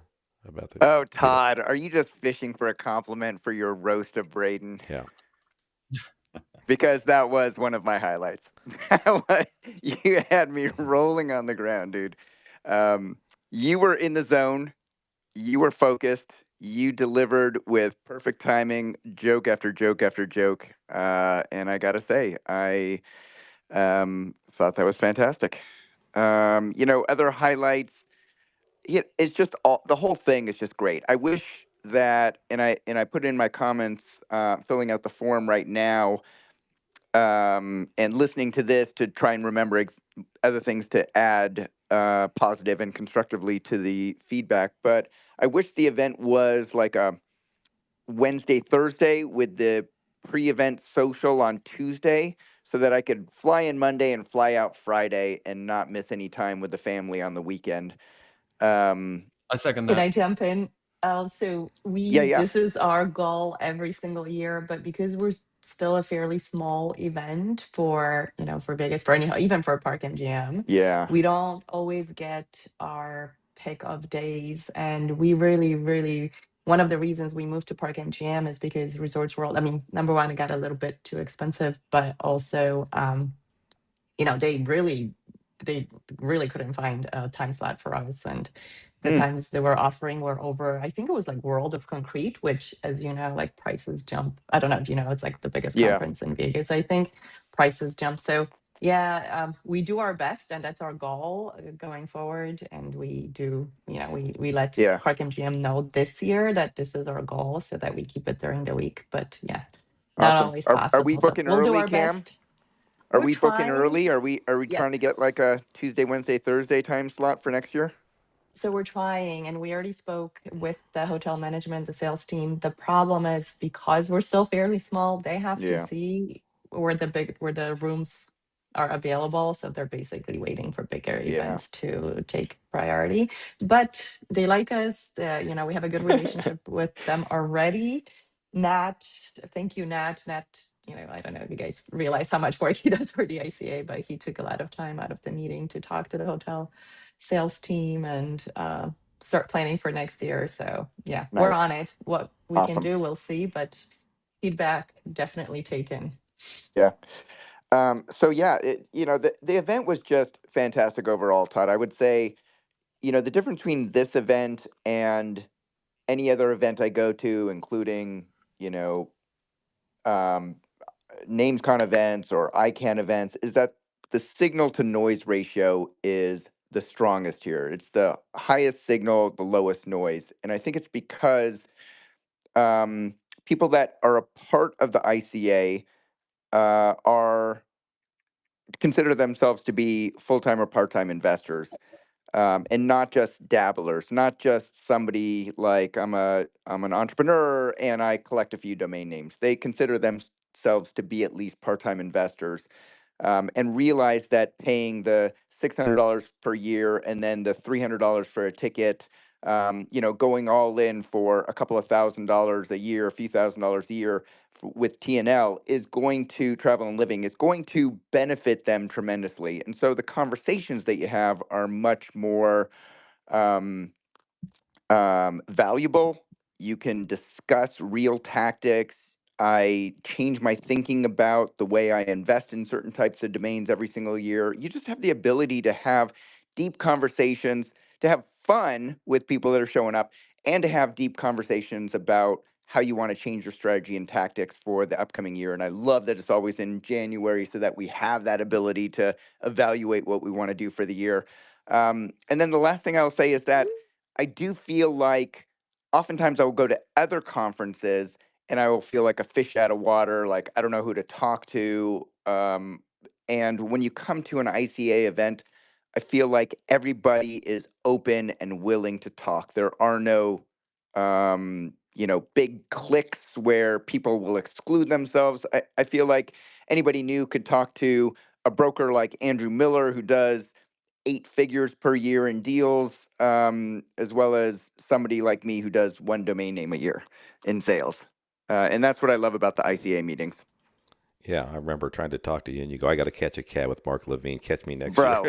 Oh, meetup. Todd, are you just fishing for a compliment for your roast of Braden? Yeah. Because that was one of my highlights. You had me rolling on the ground, dude. You were in the zone. You were focused. You delivered with perfect timing, joke after joke after joke. And I got to say, I thought that was fantastic. Other highlights, it's just the whole thing is just great. I wish that, and I put in my comments, filling out the form right now. and listening to this to try and remember other things to add positive and constructively to the feedback. But I wish the event was like a Wednesday, Thursday with the pre-event social on Tuesday so that I could fly in Monday and fly out Friday and not miss any time with the family on the weekend. Um, I second Can that. I jump in? So yeah. this is our goal every single year, but because we're still a fairly small event for, for Vegas, for anyhow, even for Park MGM, Yeah. we don't always get our pick of days. And we really, really, one of the reasons we moved to Park MGM is because Resorts World, I mean, number one, it got a little bit too expensive, but also, they really couldn't find a time slot for us, and the Hmm. times they were offering were over, I think it was like World of Concrete, which, as you know, like prices jump. I don't know if you know, it's like the biggest Yeah. conference in Vegas, I think. Prices jump. So yeah, we do our best, and that's our goal going forward. And we do, we let Yeah. Park MGM know this year that this is our goal, so that we keep it during the week. But yeah, not Awesome. always Are we possible. So booking we'll do early, our Cam? best. Are We're we booking trying. early? Are we Yes. trying to get like a Tuesday, Wednesday, Thursday time slot for next year? So we're trying, and we already spoke with the hotel management, the sales team. The problem is, because we're still fairly small, they have to Yeah. see where the rooms are available. So they're basically waiting for bigger Yeah. events to take priority. But they like us. We have a good relationship with them already. Nat, thank you, Nat. Nat, I don't know if you guys realize how much work he does for the ICA, but he took a lot of time out of the meeting to talk to the hotel sales team and start planning for next year. So yeah, we're Nice. on it. What we can Awesome. do, we'll see, but feedback definitely taken. Yeah. So yeah, the event was just fantastic overall, Todd. I would say, the difference between this event and any other event I go to, including, you know, um, NamesCon events or ICANN events, is that the signal to noise ratio is the strongest here. It's the highest signal, the lowest noise. And I think it's because people that are a part of the ICA are consider themselves to be full-time or part-time investors, and not just dabblers, not just somebody like I'm an entrepreneur and I collect a few domain names. They consider themselves to be at least part-time investors, and realize that paying the $600 per year and then the $300 for a ticket, going all in for a couple of $1,000s a year, a few $1,000s a year with TNL is going to travel and living is going to benefit them tremendously. And so the conversations that you have are much more um, valuable. You can discuss real tactics. I change my thinking about the way I invest in certain types of domains every single year. You just have the ability to have deep conversations, to have fun with people that are showing up, and to have deep conversations about how you want to change your strategy and tactics for the upcoming year. And I love that it's always in January so that we have that ability to evaluate what we want to do for the year. And then the last thing I'll say is that I do feel like oftentimes I will go to other conferences and I will feel like a fish out of water, like I don't know who to talk to. And when you come to an ICA event, I feel like everybody is open and willing to talk. There are no, big cliques where people will exclude themselves. I feel like anybody new could talk to a broker like Andrew Miller, who does 8 figures per year in deals, as well as somebody like me who does one domain name a year in sales. And that's what I love about the ICA meetings. Yeah, I remember trying to talk to you, and you go, "I got to catch a cab with Mark Levine. Catch me next year." Bro,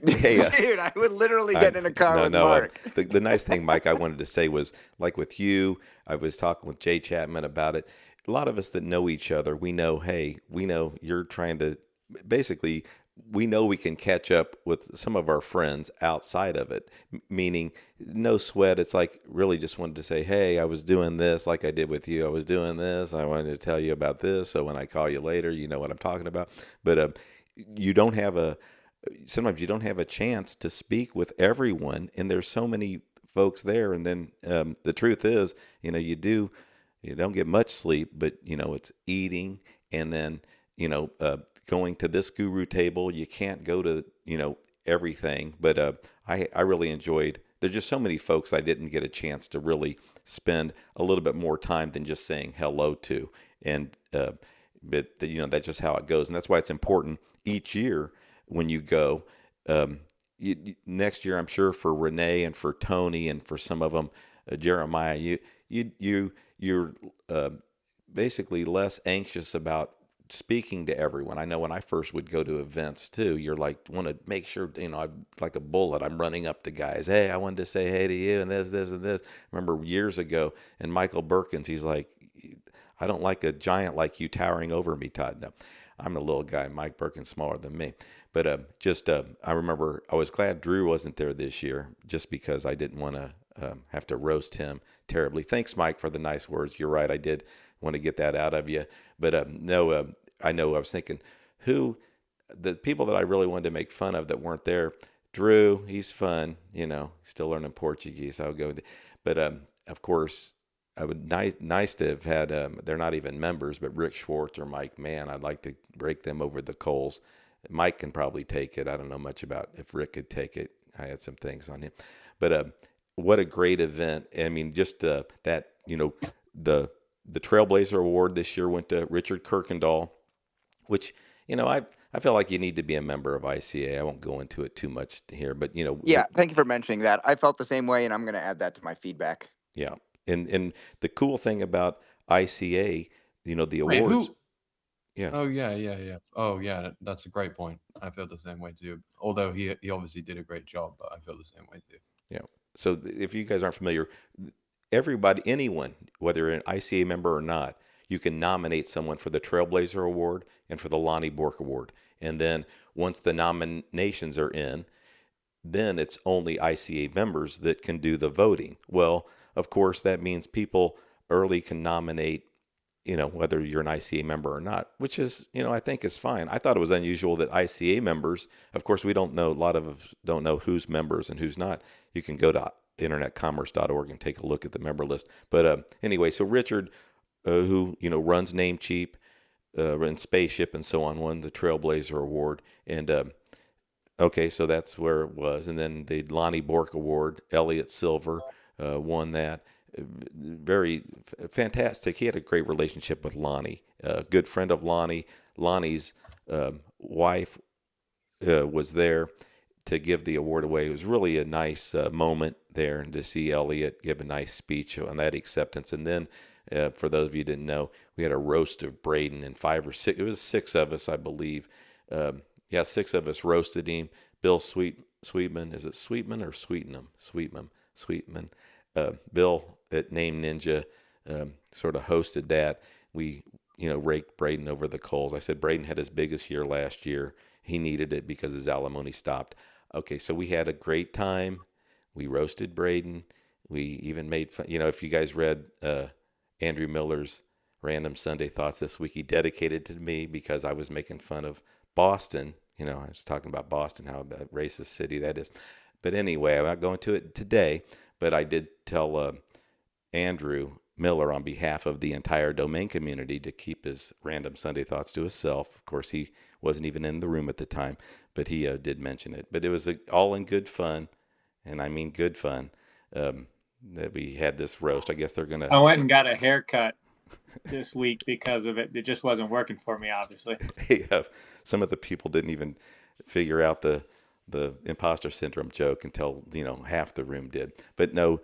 Hey, dude, I would literally I get in a car no with no. Mark. The nice thing, Mike, I wanted to say was like with you. I was talking with Jay Chapman about it. A lot of us that know each other, we know. Hey, we know you're trying to. Basically, we know we can catch up with some of our friends outside of it. Meaning, no sweat. It's like really just wanted to say, hey, I was doing this, like I did with you. I was doing this. I wanted to tell you about this. So when I call you later, you know what I'm talking about. But you don't have a sometimes you don't have a chance to speak with everyone, and there's so many folks there. And then the truth is, you don't get much sleep, but it's eating, and then going to this guru table. You can't go to, everything, but I really enjoyed. There's just so many folks I didn't get a chance to really spend a little bit more time than just saying hello to, and that's just how it goes, and that's why it's important each year when you go. Um, Next year, I'm sure for Renee and for Tony and for some of them, Jeremiah, you're basically less anxious about speaking to everyone. I know when I first would go to events too, you're like, want to make sure, I'm like a bullet. I'm running up to guys. Hey, I wanted to say hey to you and this, and this. Remember years ago, and Michael Birkins, he's like, I don't like a giant like you towering over me, Todd. No, I'm a little guy. Mike Birkin's smaller than me. But I remember I was glad Drew wasn't there this year just because I didn't want to have to roast him terribly. Thanks, Mike, for the nice words. You're right. I did want to get that out of you. But no, I know I was thinking who the people that I really wanted to make fun of that weren't there. Drew, he's fun, still learning Portuguese. I'll go. But of course, I would nice to have had. They're not even members, but Rick Schwartz or Mike Mann. I'd like to break them over the coals. Mike can probably take it. I don't know much about if Rick could take it. I had some things on him, but what a great event! I mean, just that the Trailblazer Award this year went to Richard Kirkendall, which I feel like you need to be a member of ICA. I won't go into it too much here, but Yeah, thank you for mentioning that. I felt the same way, and I'm going to add that to my feedback. yeah. And the cool thing about ICA, the Wait, awards. who? Yeah. Oh yeah. Oh yeah, that's a great point. I feel the same way too. Although he obviously did a great job, but I feel the same way too. Yeah. So if you guys aren't familiar, everybody, anyone, whether you're an ICA member or not, you can nominate someone for the Trailblazer Award and for the Lonnie Bork Award. And then once the nominations are in, then it's only ICA members that can do the voting. Well, of course, that means people early can nominate, whether you're an ICA member or not, which is, I think is fine. I thought it was unusual that ICA members, of course, we don't know, a lot of us don't know who's members and who's not. You can go to internetcommerce.org and take a look at the member list. But anyway, so Richard, who, runs Namecheap and Spaceship and so on, won the Trailblazer Award. And okay, so that's where it was. And then the Lonnie Bork Award, Elliot Silver won that. Very fantastic. He had a great relationship with Lonnie, a good friend of Lonnie. Lonnie's wife was there to give the award away. It was really a nice moment there, and to see Elliot give a nice speech on that acceptance. And then, for those of you who didn't know, we had a roast of Braden, and 5 or 6. It was 6 of us, I believe. 6 of us roasted him. Bill Sweetman, is it Sweetman or Sweetnam? Sweetman. Bill at Name Ninja sort of hosted that. We, raked Braden over the coals. I said Braden had his biggest year last year. He needed it because his alimony stopped. Okay, so we had a great time. We roasted Braden. We even made fun. If you guys read Andrew Miller's Random Sunday Thoughts this week, he dedicated to me because I was making fun of Boston. I was talking about Boston, how a racist city that is. But anyway, I'm not going to it today. But I did tell Andrew Miller on behalf of the entire domain community to keep his Random Sunday Thoughts to himself. Of course, he wasn't even in the room at the time, but he did mention it. But it was all in good fun, and I mean good fun, that we had this roast. I guess they're going to... I went and got a haircut this week because of it. It just wasn't working for me, obviously. Yeah, some of the people didn't even figure out the imposter syndrome joke until half the room did. But no,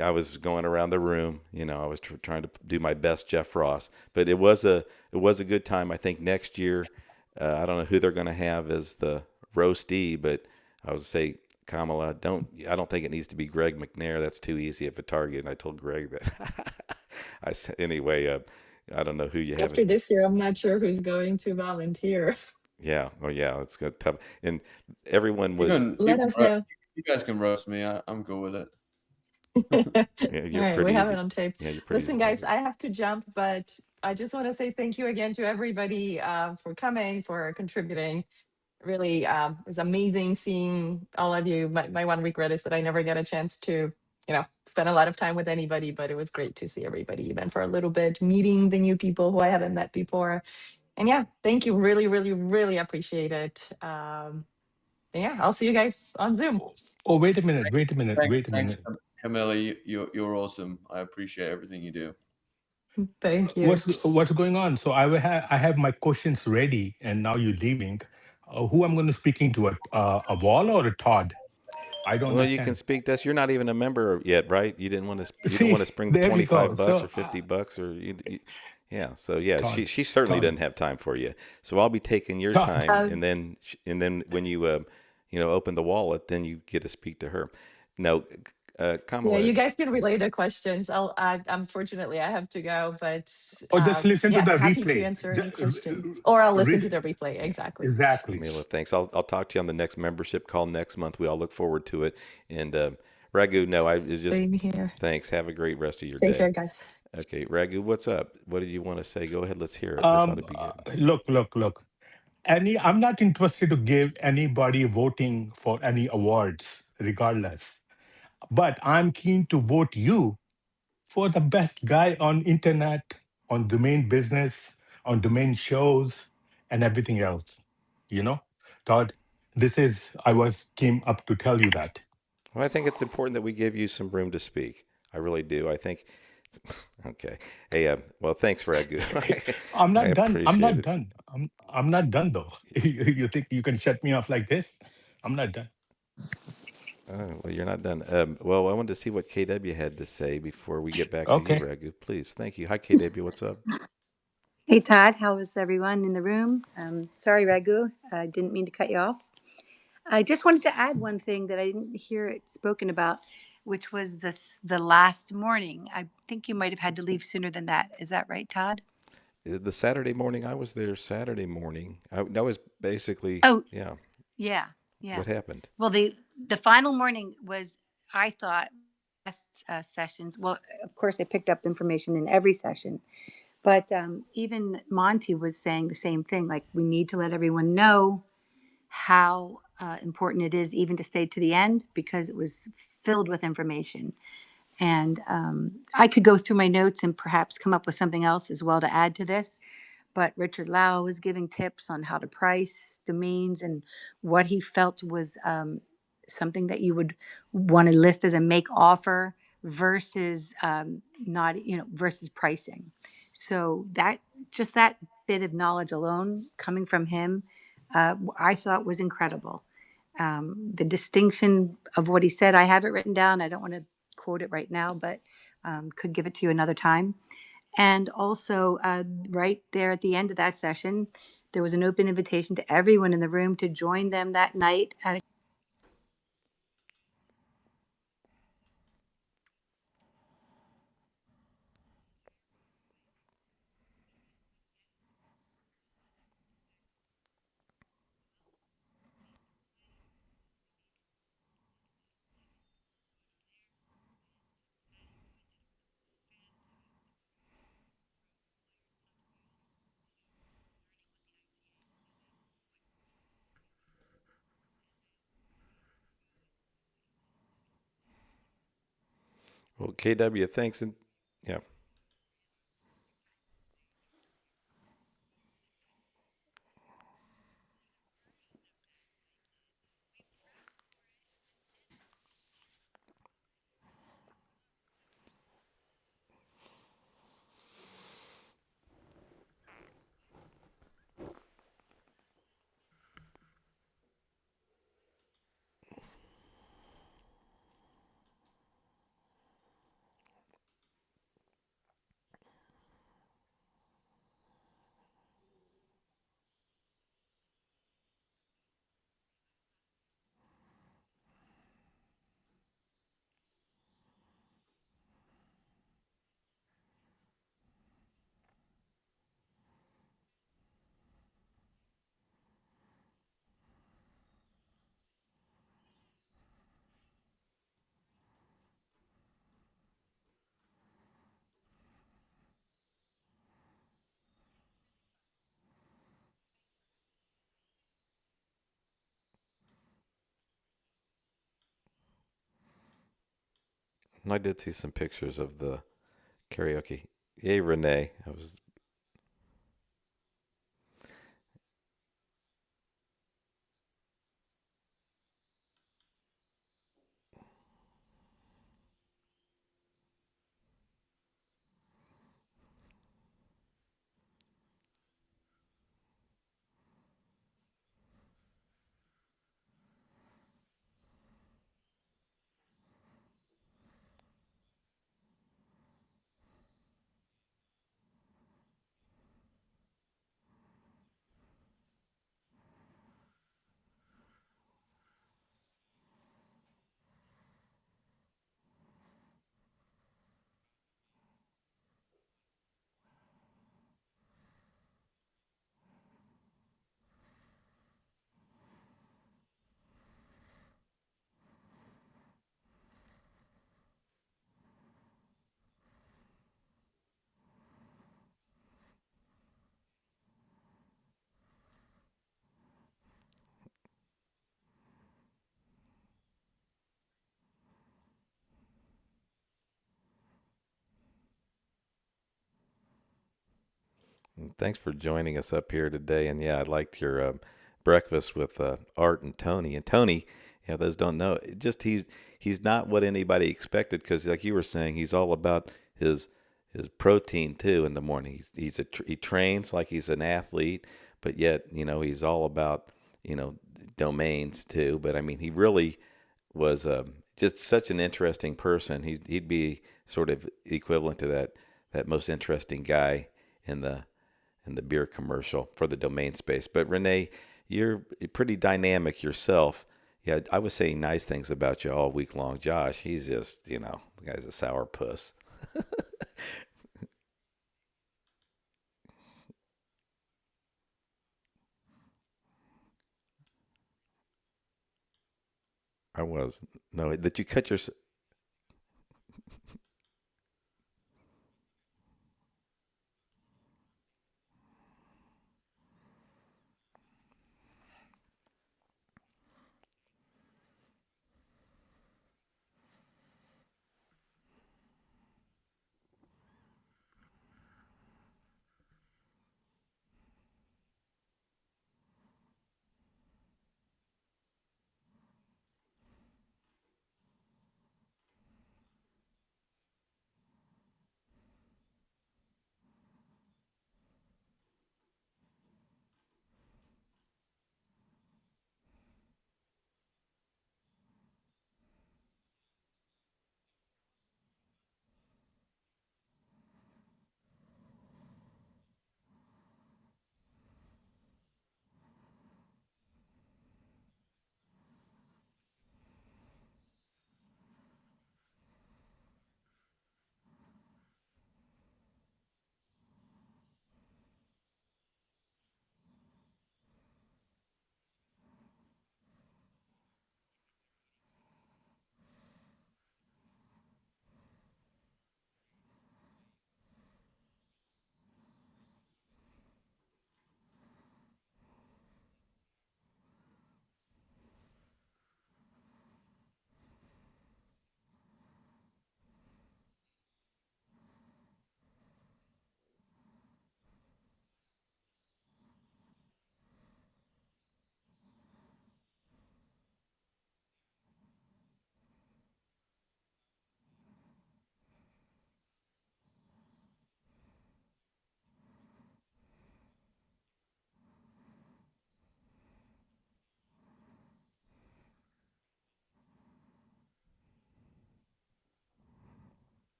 I was going around the room. I was trying to do my best Jeff Ross. But it was a good time. I think next year, I don't know who they're going to have as the roastee, but I would say, Kamala, I don't think it needs to be Greg McNair. That's too easy of a target. And I told Greg that. I said, anyway, I don't know who you have. After this year, I'm not sure who's going to volunteer. Yeah. Oh, yeah. It's good. Tough. And everyone was. Let us know. You guys can roast me. I'm cool with it. Yeah, all right, we have it on tape. Yeah, you're pretty Listen, guys, I have to jump, but I just want to say thank you again to everybody for coming, for contributing. Really, it was amazing seeing all of you. My one regret is that I never get a chance to, spend a lot of time with anybody, but it was great to see everybody, even for a little bit, meeting the new people who I haven't met before. And yeah, thank you. Really, really, really appreciate it. Yeah, I'll see you guys on Zoom. Oh, wait a minute, wait a minute, wait a Thanks, minute. Camilla. You're awesome. I appreciate everything you do. Thank you. What's going on? So I have my questions ready, and now you're leaving. Who I'm going to speaking to? A Wall or a Todd? I don't Well, you can understand. speak to us. You're not even a member yet, right? You don't See, want to spring the there we go. 25 bucks or So, 50 bucks yeah. So yeah, Todd, she certainly Todd, doesn't have time for you. So I'll be taking your Todd. time, Uh, and then when you open the wallet, then you get to speak to her. No, yeah, Kamala. you guys can relay the questions. Unfortunately, I have to go, but Or just listen to yeah, the happy to replay. answer any question, or I'll listen to the replay. Yeah. Exactly. Exactly. Camila, thanks. I'll talk to you on the next membership call next month. We all look forward to it. And Ragu, no, I it's just Same here. thanks. Have a great rest of your Take care, day. guys. Okay, Ragu, what's up? What did you want to say? Go ahead, let's hear it. This ought to be good. Look. I'm not interested to give anybody voting for any awards, regardless. But I'm keen to vote you for the best guy on internet, on domain business, on domain shows, and everything else. You know, Todd, I was came up to tell you that. Well, I think it's important that we give you some room to speak. I really do. I think. Okay. Hey, well, thanks, Ragu. I'm I not done. I'm appreciate not it. done. I'm not done though. You think you can shut me off like this? I'm not done. Oh, well, you're not done. Well, I wanted to see what KW had to say before we get back to you, Okay. Ragu. Please. Thank you. Hi, KW. What's up? Hey Todd, how is everyone in the room? Sorry, Ragu, I didn't mean to cut you off. I just wanted to add one thing that I didn't hear it spoken about, which was the last morning. I think you might have had to leave sooner than that. Is that right, Todd? The Saturday morning, I was there Saturday morning. That was basically, Oh, yeah. yeah, yeah. What happened? Well, the final morning was, I thought, best sessions. Well, of course, I picked up information in every session, but even Monty was saying the same thing. Like, we need to let everyone know how important it is even to stay to the end, because it was filled with information. And I could go through my notes and perhaps come up with something else as well to add to this. But Richard Lau was giving tips on how to price domains and what he felt was something that you would want to list as a make offer versus not, versus pricing. So that bit of knowledge alone coming from him, I thought was incredible. The distinction of what he said, I have it written down. I don't want to quote it right now, but could give it to you another time. And also, right there at the end of that session, there was an open invitation to everyone in the room to join them that night at Well, KW, thanks. And yeah. And I did see some pictures of the karaoke. Yay, Renee. I was Thanks for joining us up here today. And yeah, I liked your breakfast with Art and Tony. And Tony, yeah, those don't know, he's not what anybody expected because, like you were saying, he's all about his his protein too in the morning. He trains like he's an athlete, but yet he's all about domains too. But I mean, he really was just such an interesting person. He'd be sort of equivalent to that most interesting guy in the beer commercial for the domain space. But Renee, you're pretty dynamic yourself. Yeah, I was saying nice things about you all week long. Josh, he's just, the guy's a sour puss. I was. No, that you cut your.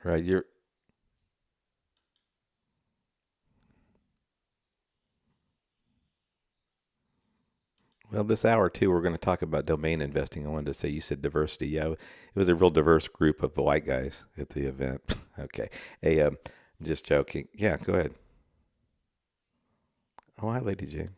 Right, you're. Well, this hour too, we're going to talk about domain investing. I wanted to say you said diversity. Yeah, it was a real diverse group of white guys at the event. Okay, hey, I'm just joking. Yeah, go ahead. Oh, hi, Lady Jane.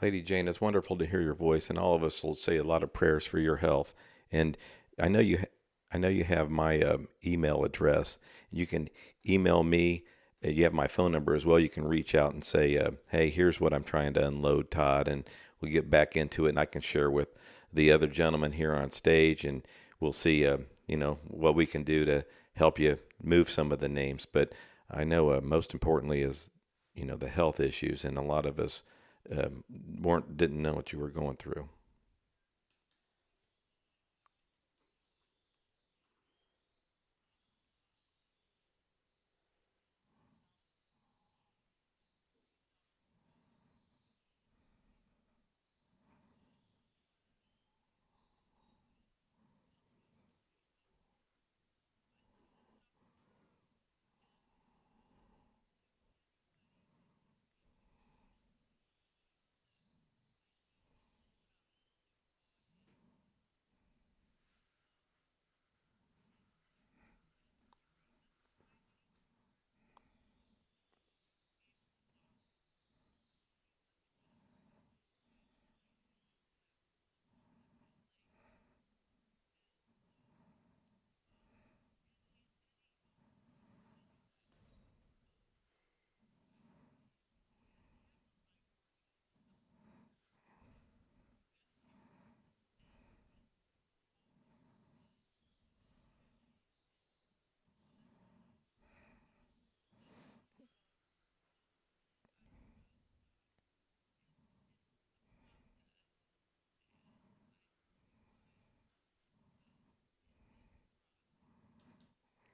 Lady Jane, it's wonderful to hear your voice, and all of us will say a lot of prayers for your health. And I know you, I know you have my email address. You can email me. You have my phone number as well. You can reach out and say, "Hey, here's what I'm trying to unload, Todd," and we'll get back into it. And I can share with the other gentlemen here on stage, and we'll see, what we can do to help you move some of the names. But I know most importantly is, the health issues, and a lot of us didn't know what you were going through.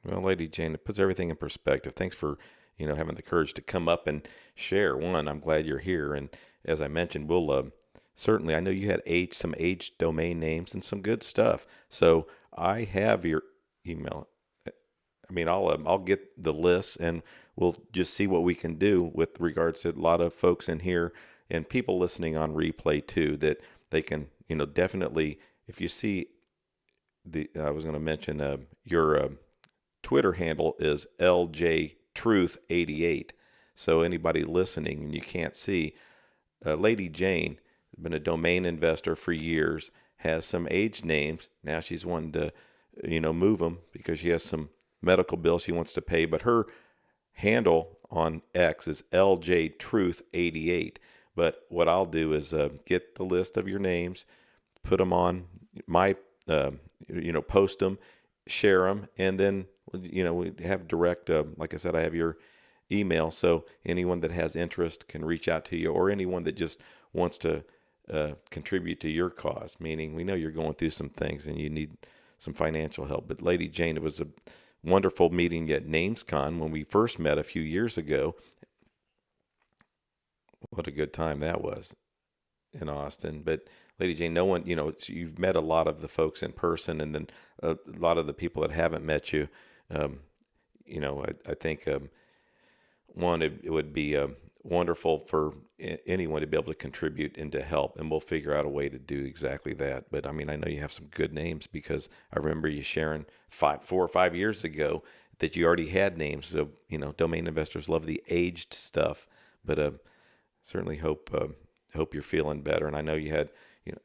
Well, Lady Jane, it puts everything in perspective. Thanks for, having the courage to come up and share. One, I'm glad you're here. And as I mentioned, we'll certainly, I know you had some age domain names and some good stuff. So I have your email. I mean, I'll get the list and we'll just see what we can do with regards to a lot of folks in here and people listening on replay too, that they can, definitely, if you see I was going to mention your Twitter handle is LJTruth88. So anybody listening and you can't see, Lady Jane has been a domain investor for years, has some age names. Now she's wanting to, move them because she has some medical bills she wants to pay. But her handle on X is LJTruth88. But what I'll do is get the list of your names, put them on my, post them, share them, and then, we have direct, like I said, I have your email. So anyone that has interest can reach out to you, or anyone that just wants to contribute to your cause, meaning we know you're going through some things and you need some financial help. But Lady Jane, it was a wonderful meeting at NamesCon when we first met a few years ago. What a good time that was in Austin. But Lady Jane, no one, you've met a lot of the folks in person, and then a lot of the people that haven't met you. Um, I think one, it would be wonderful for anyone to be able to contribute and to help, and we'll figure out a way to do exactly that. But I mean, I know you have some good names because I remember you sharing 4 or 5 years ago that you already had names. So, domain investors love the aged stuff, but certainly hope you're feeling better. And I know you had, you know,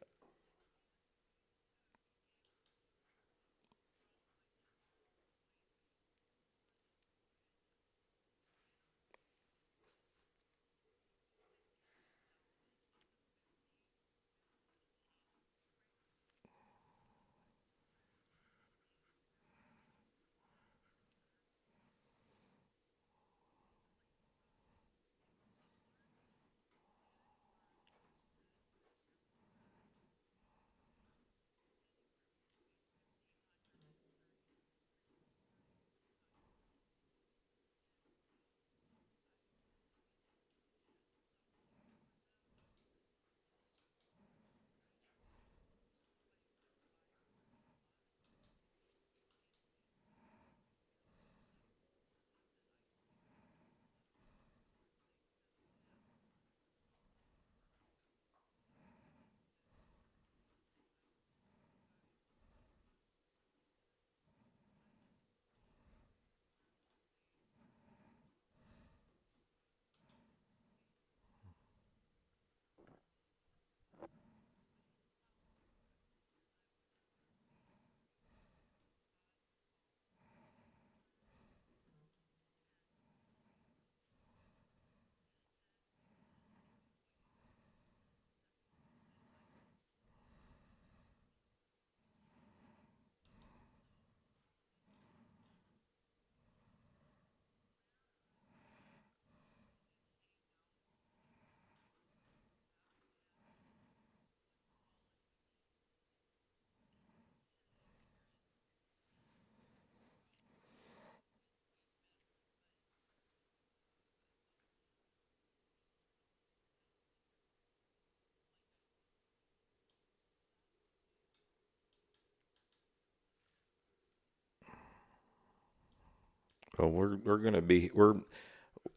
Well, we're going to be we're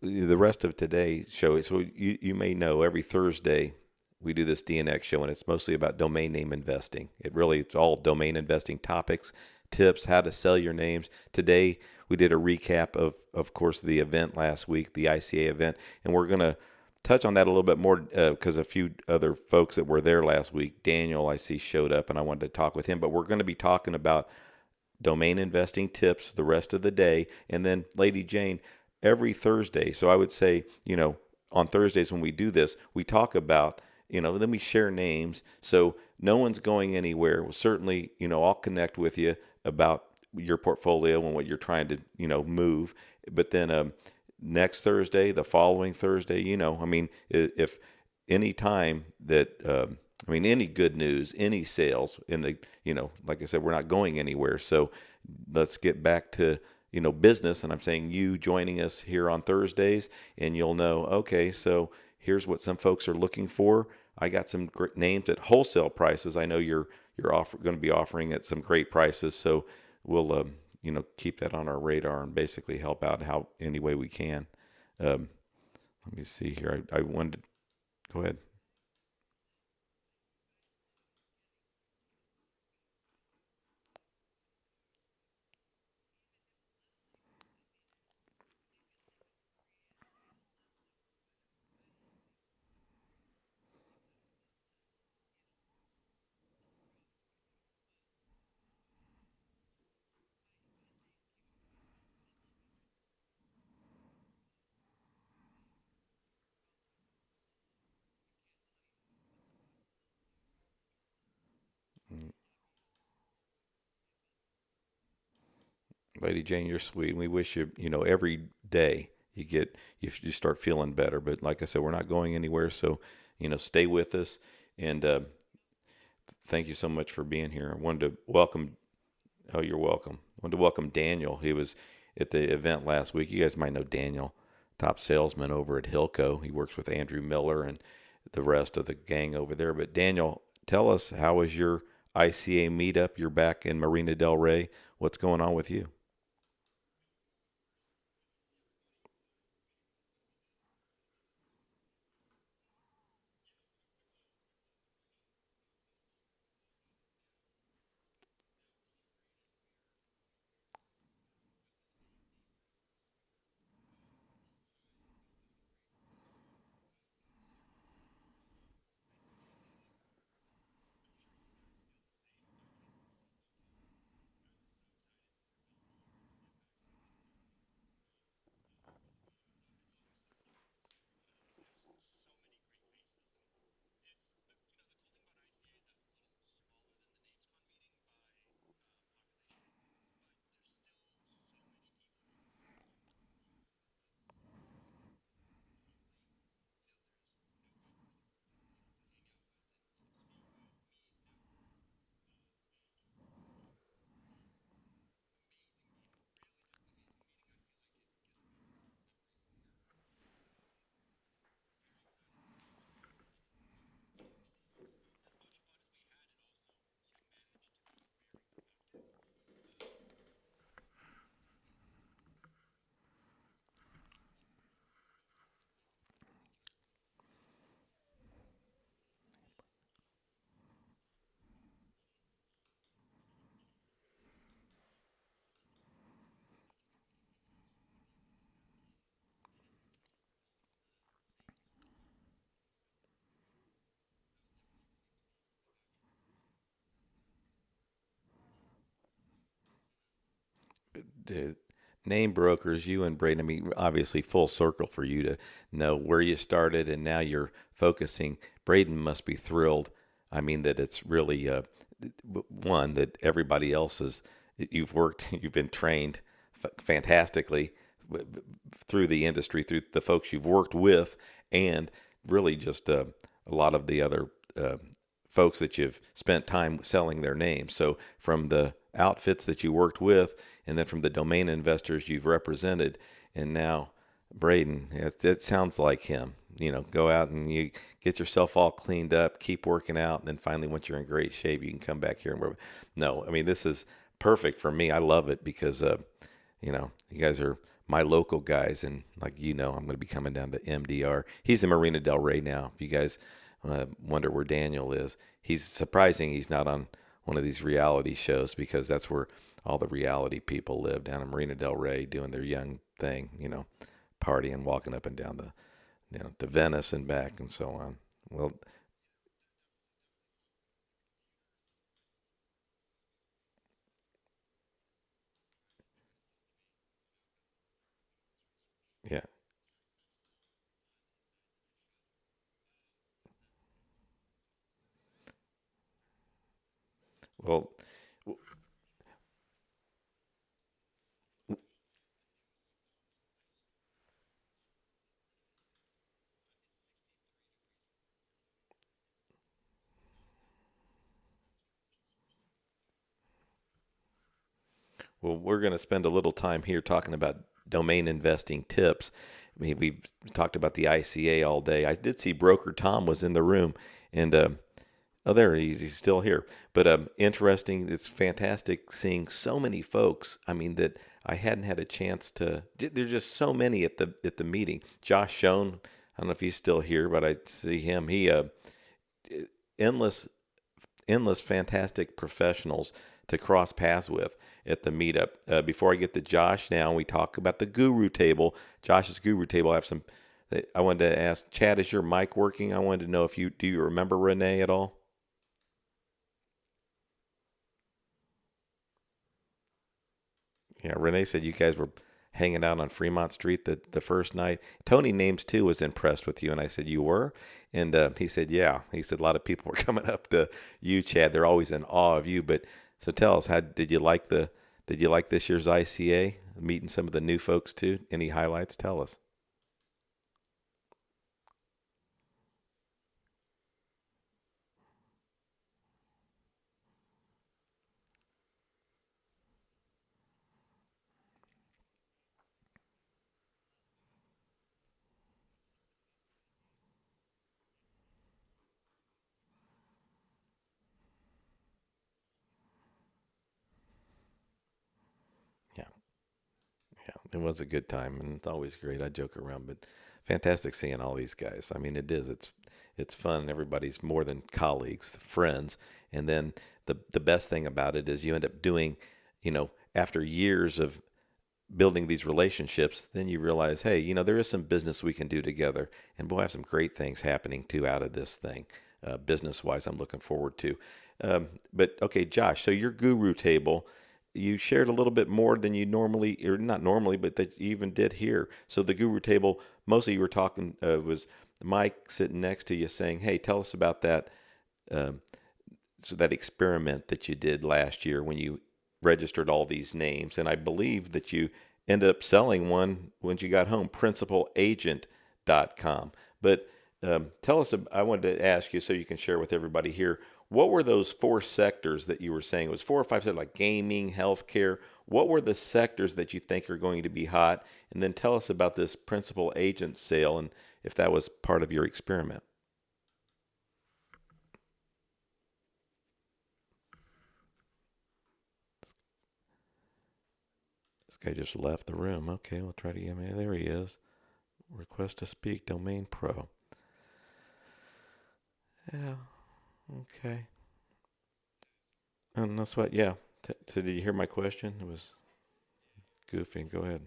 the rest of today's show. So you may know every Thursday we do this DNX show, and it's mostly about domain name investing. It's all domain investing topics, tips, how to sell your names. Today we did a recap of course, the event last week, the ICA event, and we're going to touch on that a little bit more because a few other folks that were there last week, Daniel, I see, showed up, and I wanted to talk with him. But we're going to be talking about domain investing tips the rest of the day. And then Lady Jane, every Thursday. So I would say, on Thursdays when we do this, we talk about, then we share names. So no one's going anywhere. Well, certainly, I'll connect with you about your portfolio and what you're trying to, move. But then next Thursday, the following Thursday, if any time that, any good news, any sales in the, like I said, we're not going anywhere. So let's get back to, business. And I'm saying you joining us here on Thursdays, and you'll know, okay, so here's what some folks are looking for. I got some great names at wholesale prices. I know you're going to be offering at some great prices. So we'll, keep that on our radar and basically help out how any way we can. Let me see here. I wanted to go ahead. Lady Jane, you're sweet. We wish you, every day you start feeling better. But like I said, we're not going anywhere. So, stay with us. And thank you so much for being here. I wanted to welcome, oh, you're welcome. I wanted to welcome Daniel. He was at the event last week. You guys might know Daniel, top salesman over at Hilco. He works with Andrew Miller and the rest of the gang over there. But Daniel, tell us, how was your ICA meetup? You're back in Marina Del Rey. What's going on with you? The name brokers, you and Braden, obviously full circle for you to know where you started and now you're focusing. Braden must be thrilled. That it's really, one, that everybody else is, you've been trained fantastically through the industry, through the folks you've worked with, and really just a lot of the other folks that you've spent time selling their names. So from the outfits that you worked with, and then from the domain investors you've represented, and now Braden, it sounds like him. Go out and you get yourself all cleaned up, keep working out, and then finally, once you're in great shape, you can come back here and work. No, this is perfect for me. I love it because You guys are my local guys, and like I'm going to be coming down to MDR. He's in Marina Del Rey now. If you guys wonder where Daniel is, he's surprising he's not on one of these reality shows, because that's where all the reality people live, down in Marina Del Rey, doing their young thing, partying, walking up and down to Venice and back and so on. Well, yeah. Well, we're going to spend a little time here talking about domain investing tips. I mean, we talked about the ICA all day. I did see Broker Tom was in the room, and oh, there he's still here. But interesting. It's fantastic seeing so many folks. I mean, that I hadn't had a chance to. There's just so many at the meeting. Josh Schoen. I don't know if he's still here, but I see him. He endless fantastic professionals to cross paths with at the meetup. Before I get to Josh now, we talk about the guru table. Josh's guru table. I have some. I wanted to ask Chad, is your mic working? I wanted to know if do you remember Renee at all? Yeah, Renee said you guys were hanging out on Fremont Street the first night. Tony Names too was impressed with you, and I said you were, and he said yeah. He said a lot of people were coming up to you, Chad. They're always in awe of you. But so tell us, how did you like this year's ICA? Meeting some of the new folks too. Any highlights? Tell us. Yeah, yeah, it was a good time, and it's always great. I joke around, but fantastic seeing all these guys. I mean, it is. It's fun. Everybody's more than colleagues, friends, and then the best thing about it is you end up doing, after years of building these relationships, then you realize, hey, there is some business we can do together, and we'll have some great things happening too out of this thing, business wise. I'm looking forward to. But okay, Josh, so your guru table, you shared a little bit more than you normally, or not normally, but that you even did here. So the guru table, mostly you were talking, was Mike sitting next to you saying, hey, tell us about that. Um, so that experiment that you did last year when you registered all these names, and I believe that you ended up selling one when you got home, principalagent.com. But tell us, I wanted to ask you so you can share with everybody here, what were those four sectors that you were saying? It was 4 or 5 sectors, like gaming, healthcare. What were the sectors that you think are going to be hot? And then tell us about this principal agent sale, and if that was part of your experiment. This guy just left the room. Okay, we'll try to get him. There he is. Request to speak, Domain Pro. Yeah, okay. And that's what, yeah. So did you hear my question? It was goofy. Go ahead.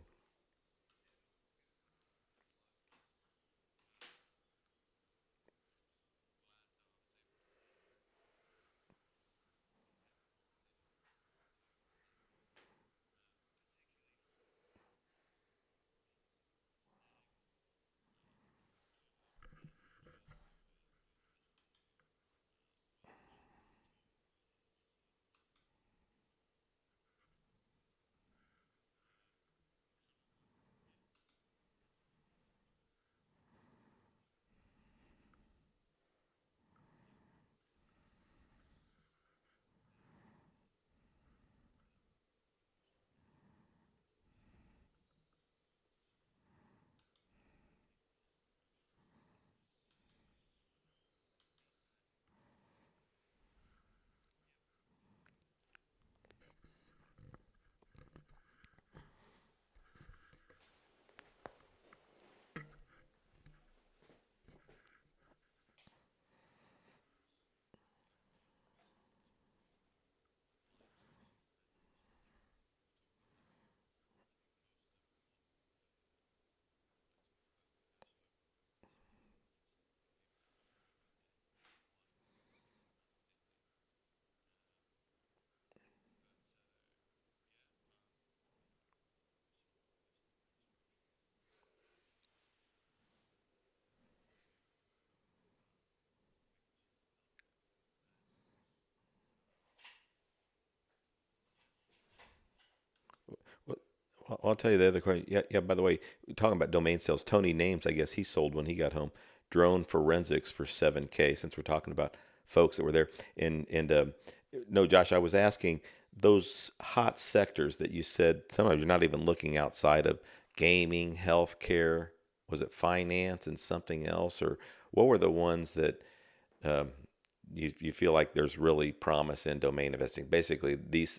I'll tell you the other question. Yeah, yeah. By the way, talking about domain sales, Tony Names, I guess he sold when he got home drone forensics for 7K. Since we're talking about folks that were there, and no, Josh, I was asking those hot sectors that you said. Sometimes you're not even looking outside of gaming, healthcare. Was it finance and something else, or what were the ones that um, you feel like there's really promise in domain investing? Basically,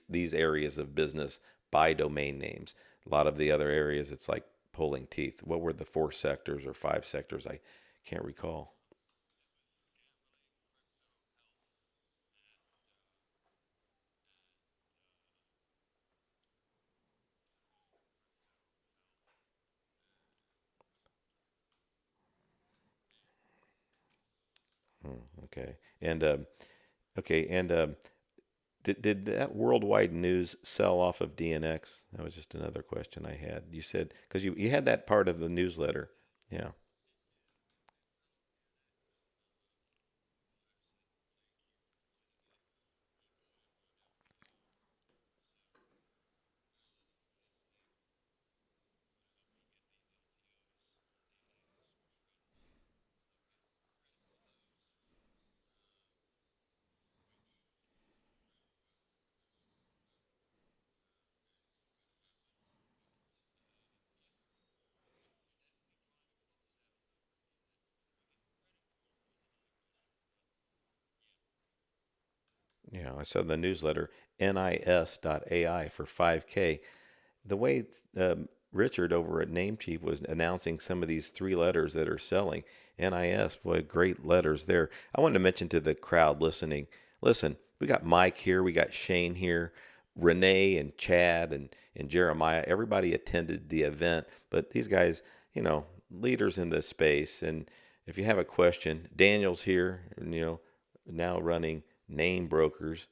these areas of business buy domain names. A lot of the other areas, it's like pulling teeth. What were the four sectors or five sectors? I can't recall. Okay, and okay, and did that worldwide news sell off of DNX? That was just another question I had. You said because you had that part of the newsletter. Yeah. Yeah, I saw the newsletter NIS.ai for 5K. The way Richard over at Namecheap was announcing some of these three letters that are selling, NIS, boy, great letters there. I wanted to mention to the crowd listening, listen, we got Mike here, we got Shane here, Renee and Chad and Jeremiah. Everybody attended the event, but these guys, leaders in this space. And if you have a question, Daniel's here, now running Name Brokers.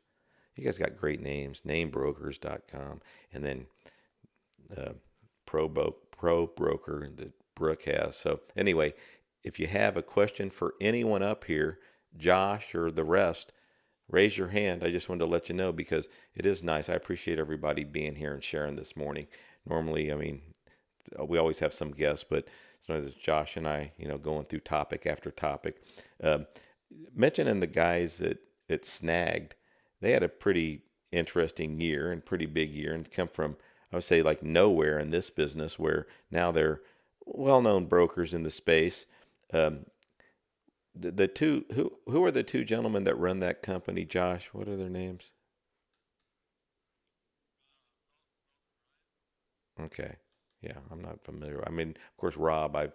You guys got great names, namebrokers.com. And then uh, Pro Broker that Brooke has. So anyway, if you have a question for anyone up here, Josh or the rest, raise your hand. I just wanted to let you know because it is nice. I appreciate everybody being here and sharing this morning. Normally, I mean, we always have some guests, but sometimes it's Josh and I, going through topic after topic. Um, Mentioning the guys that snagged, they had a pretty interesting year and pretty big year and come from, I would say, like nowhere in this business where now they're well-known brokers in the space. Um, the two who are the two gentlemen that run that company, Josh? What are their names? Okay. Yeah, I'm not familiar. I mean, of course, Rob, I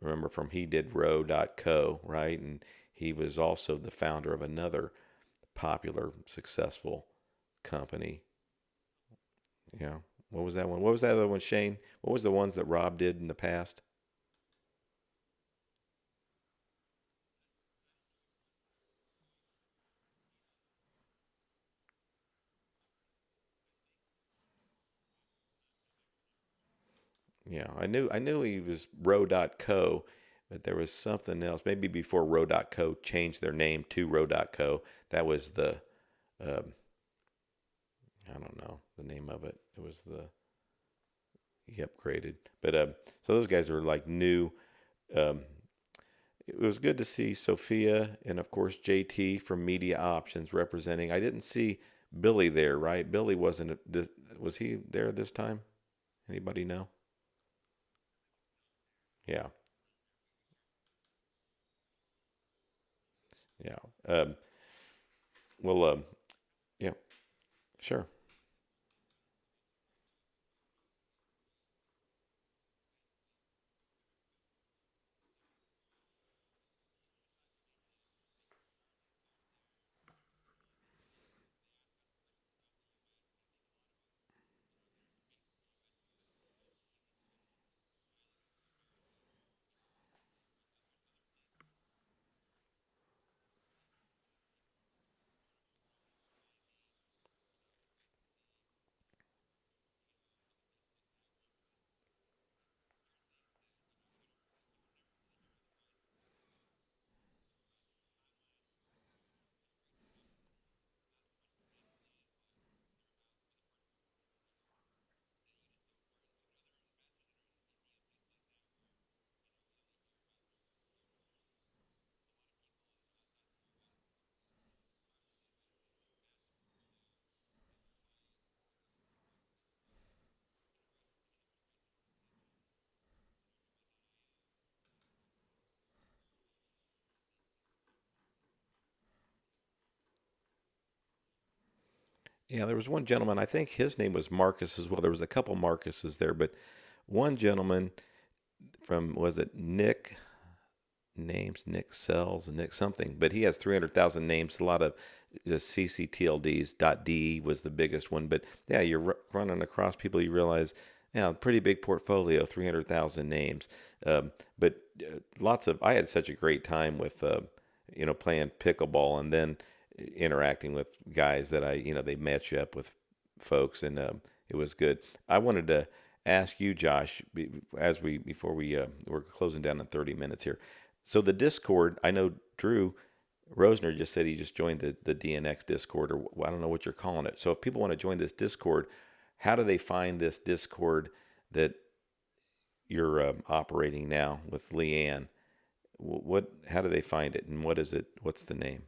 remember from he did Row.co, right? And he was also the founder of another popular, successful company. Yeah. What was that one? What was that other one, Shane? What was the ones that Rob did in the past? Yeah, I knew he was Row.co, but there was something else. Maybe before Row.co changed their name to Row.co. That was the um, I don't know the name of it. It was the he upgraded. But so those guys were like new. Um, it was good to see Sophia and of course JT from Media Options representing. I didn't see Billy there, right? Billy wasn't. Was he there this time? Anybody know? Yeah, yeah. Well, yeah, sure. Yeah, there was one gentleman, I think his name was Marcus as well. There was a couple Marcuses there, but one gentleman from, was it Nick? Names, Nick Sells, Nick something, but he has 300,000 names. A lot of the CCTLDs. .de was the biggest one, but yeah, you're running across people. You realize, yeah, pretty big portfolio, 300,000 names. But lots of. I had such a great time with, playing pickleball and then interacting with guys that they match you up with folks, and it was good. I wanted to ask you, Josh, as we before we're closing down in 30 minutes here. So the Discord, I know Drew Rosner just said he just joined the DNX Discord, or I don't know what you're calling it. So if people want to join this Discord, how do they find this Discord that you're operating now with Leanne? How do they find it, and what is it? What's the name?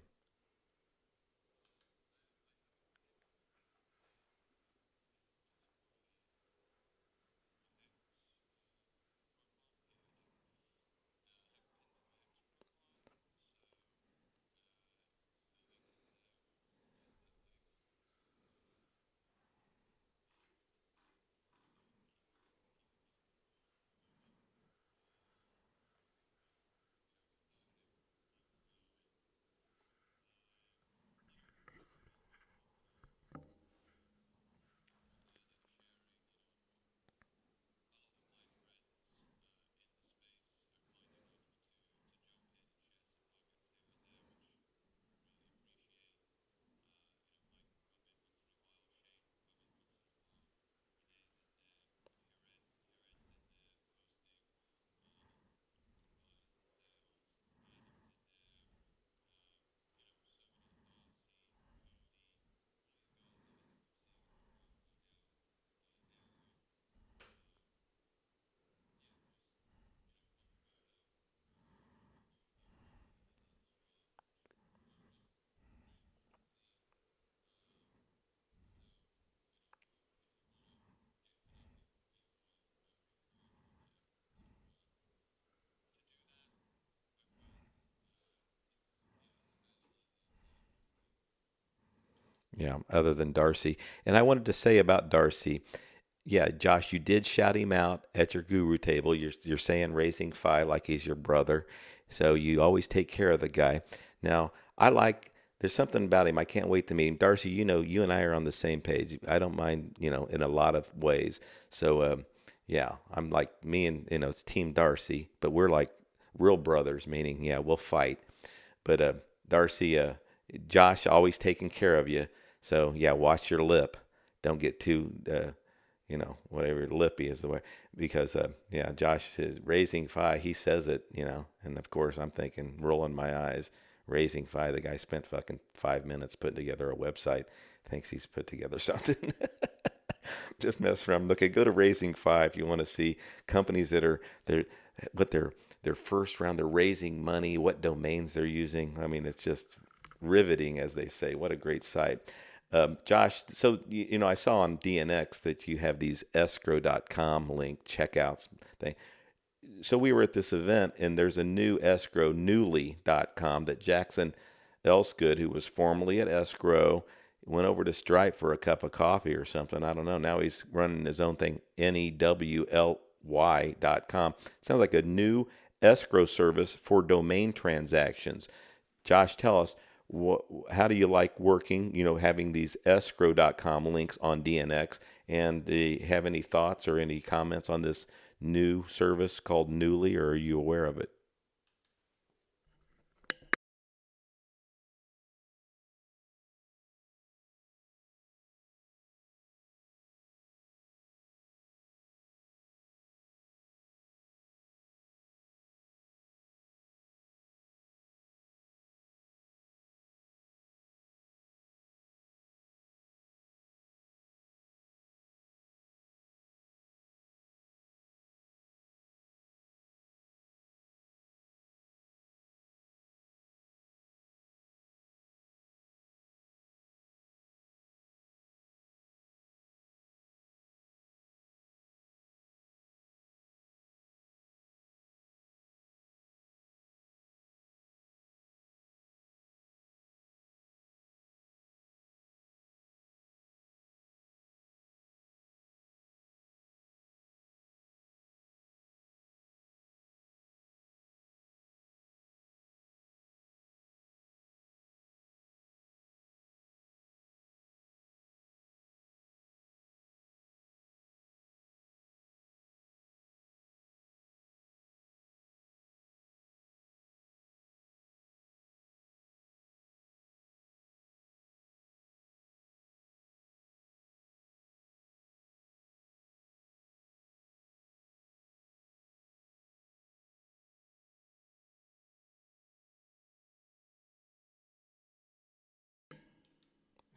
Yeah, other than Darcy. And I wanted to say about Darcy, yeah, Josh, you did shout him out at your guru table. You're saying raising Phi like he's your brother. So you always take care of the guy. Now, there's something about him. I can't wait to meet him. Darcy, you and I are on the same page. I don't mind, in a lot of ways. So, yeah, I'm like me and, it's Team Darcy, but we're like real brothers, meaning, yeah, we'll fight. But Darcy, Josh always taking care of you. So yeah, watch your lip. Don't get too, whatever lippy is the way. Because yeah, Josh is raising Phi. He says it, and of course I'm thinking, rolling my eyes. Raising Phi. The guy spent fucking 5 minutes putting together a website. Thinks he's put together something. Just mess around. Look, go to Raising Phi if you want to see companies that are they're what their first round. They're raising money. What domains they're using. I mean, it's just riveting, as they say. What a great site. Josh, so I saw on DNX that you have these escrow.com link checkouts thing. So we were at this event, and there's a new escrow, newly.com, that Jackson Elsgood, who was formerly at escrow, went over to Stripe for a cup of coffee or something. I don't know. Now he's running his own thing, newly.com. Sounds like a new escrow service for domain transactions. Josh, tell us, how do you like working, having these escrow.com links on DNX? And do you have any thoughts or any comments on this new service called Newly, or are you aware of it?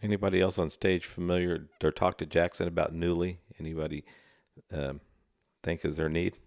Anybody else on stage familiar or talk to Jackson about Newly? Anybody um, think is their need?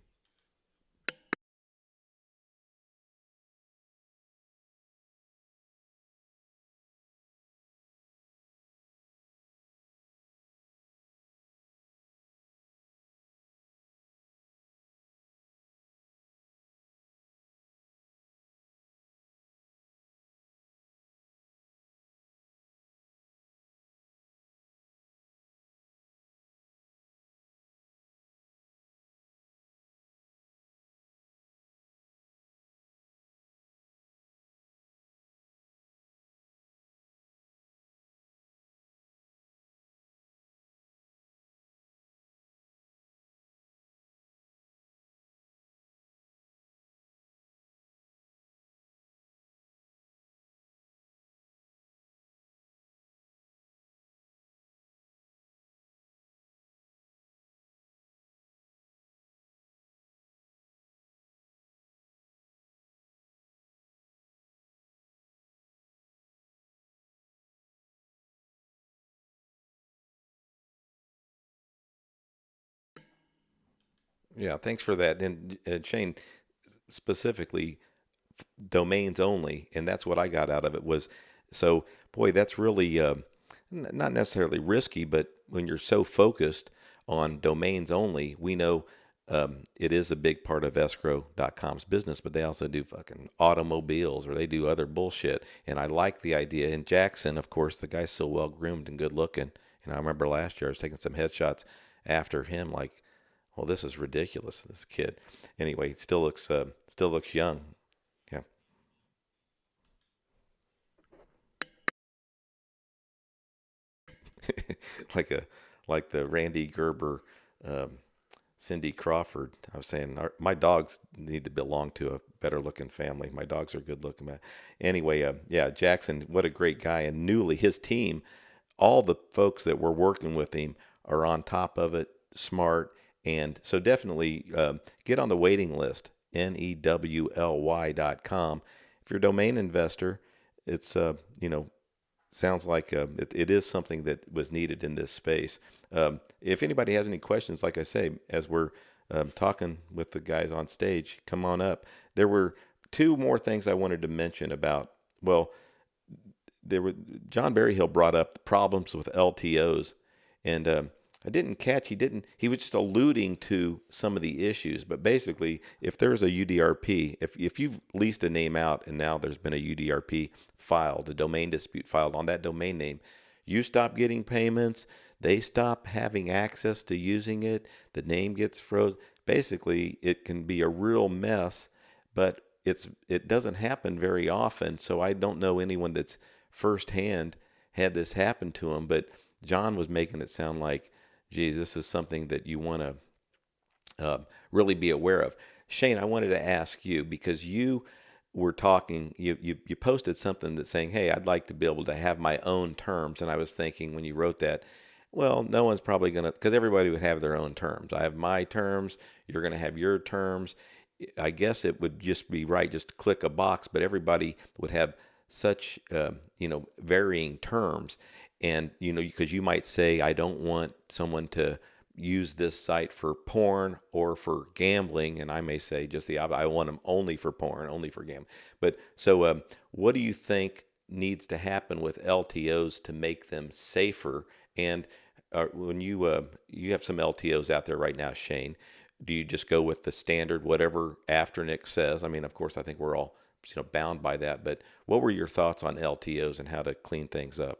Yeah, thanks for that. And Shane, specifically, domains only, and that's what I got out of it was so boy, that's really not necessarily risky, but when you're so focused on domains only, we know it is a big part of escrow.com's business, but they also do fucking automobiles or they do other bullshit. And I like the idea. And Jackson, of course, the guy's so well groomed and good looking. And I remember last year I was taking some headshots after him, like, well, this is ridiculous, this kid. Anyway, still looks young. Yeah. like a like the Randy Gerber, um, Cindy Crawford. I was saying my dogs need to belong to a better looking family. My dogs are good looking. Anyway, yeah, Jackson, what a great guy. And Newly, his team, all the folks that were working with him are on top of it, smart, and so definitely get on the waiting list. NEWLY.com. If you're a domain investor, it's sounds like it is something that was needed in this space. If anybody has any questions, like I say, as we're talking with the guys on stage, come on up. There were two more things I wanted to mention about. Well, there were John Berryhill brought up problems with LTOs, and I didn't catch. He was just alluding to some of the issues, but basically, if there's a UDRP, if you've leased a name out and now there's been a UDRP filed, a domain dispute filed on that domain name, you stop getting payments. They stop having access to using it. The name gets frozen. Basically, it can be a real mess, but it doesn't happen very often. So I don't know anyone that's firsthand had this happen to him, but John was making it sound like, geez, this is something that you want to really be aware of. Shane, I wanted to ask you because you were talking, you posted something that's saying, hey, I'd like to be able to have my own terms. And I was thinking when you wrote that, well, no one's probably going to, because everybody would have their own terms. I have my terms, you're going to have your terms. I guess it would just be right just to click a box, but everybody would have such varying terms, and because you might say I don't want someone to use this site for porn or for gambling, and I may say just the opposite. I want them only for porn, only for gambling. But so, what do you think needs to happen with LTOs to make them safer? And when you have some LTOs out there right now, Shane, do you just go with the standard whatever Afternic says? I mean, of course, I think we're all bound by that. But what were your thoughts on LTOs and how to clean things up?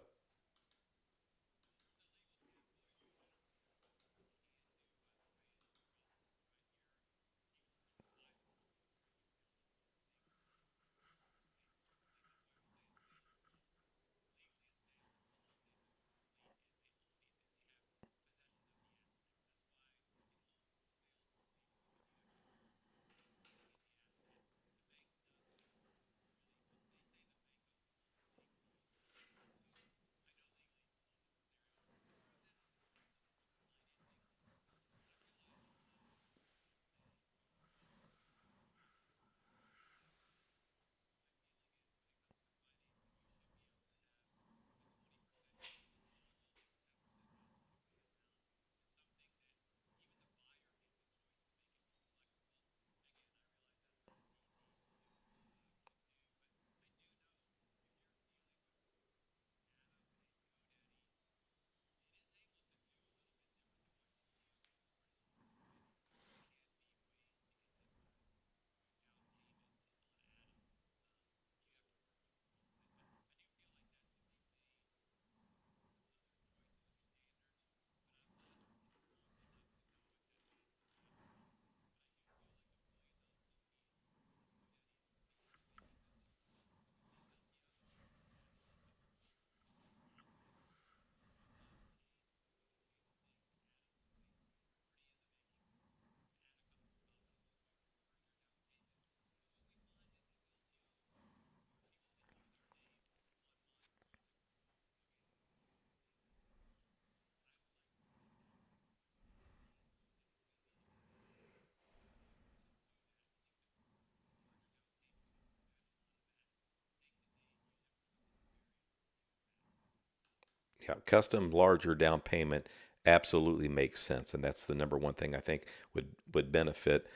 Yeah, custom larger down payment absolutely makes sense, and that's the number one thing I think would benefit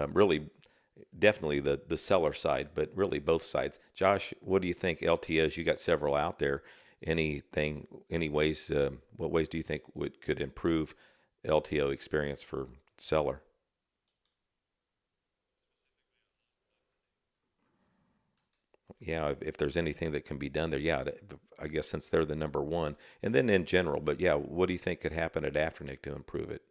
really definitely the seller side, but really both sides. Josh, what do you think? LTOs, you got several out there. Any ways? What ways do you think could improve LTO experience for seller? Yeah, if there's anything that can be done there, yeah, I guess since they're the number one, and then in general, but yeah, what do you think could happen at Afternic to improve it?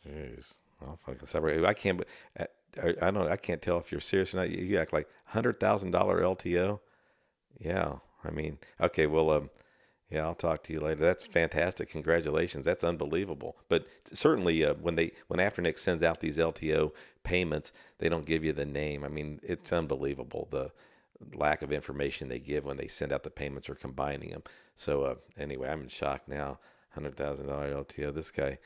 Jeez, I'll fucking separate. I can't. I don't. I can't tell if you're serious or not. You act like $100,000 LTO. Yeah, I mean, okay, well, yeah, I'll talk to you later. That's fantastic. Congratulations. That's unbelievable. But certainly, when Afternic sends out these LTO payments, they don't give you the name. I mean, it's unbelievable the lack of information they give when they send out the payments or combining them. So anyway, I'm in shock now. $100,000 LTO. This guy.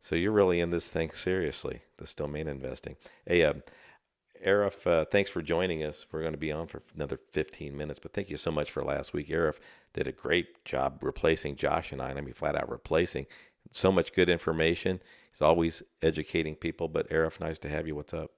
So you're really in this thing seriously, this domain investing. Hey, Arif, thanks for joining us. We're going to be on for another 15 minutes, but thank you so much for last week. Arif did a great job replacing Josh and I mean, flat out replacing. So much good information. He's always educating people. But Arif, nice to have you. What's up?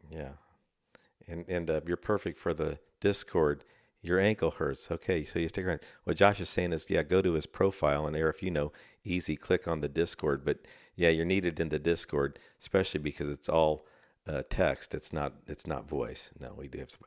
Yeah. And you're perfect for the Discord. Your ankle hurts. Okay, so you stick around. What Josh is saying is, yeah, go to his profile and there, if you know, easy click on the Discord. But yeah, you're needed in the Discord, especially because it's all text. It's not voice. No, we do have some.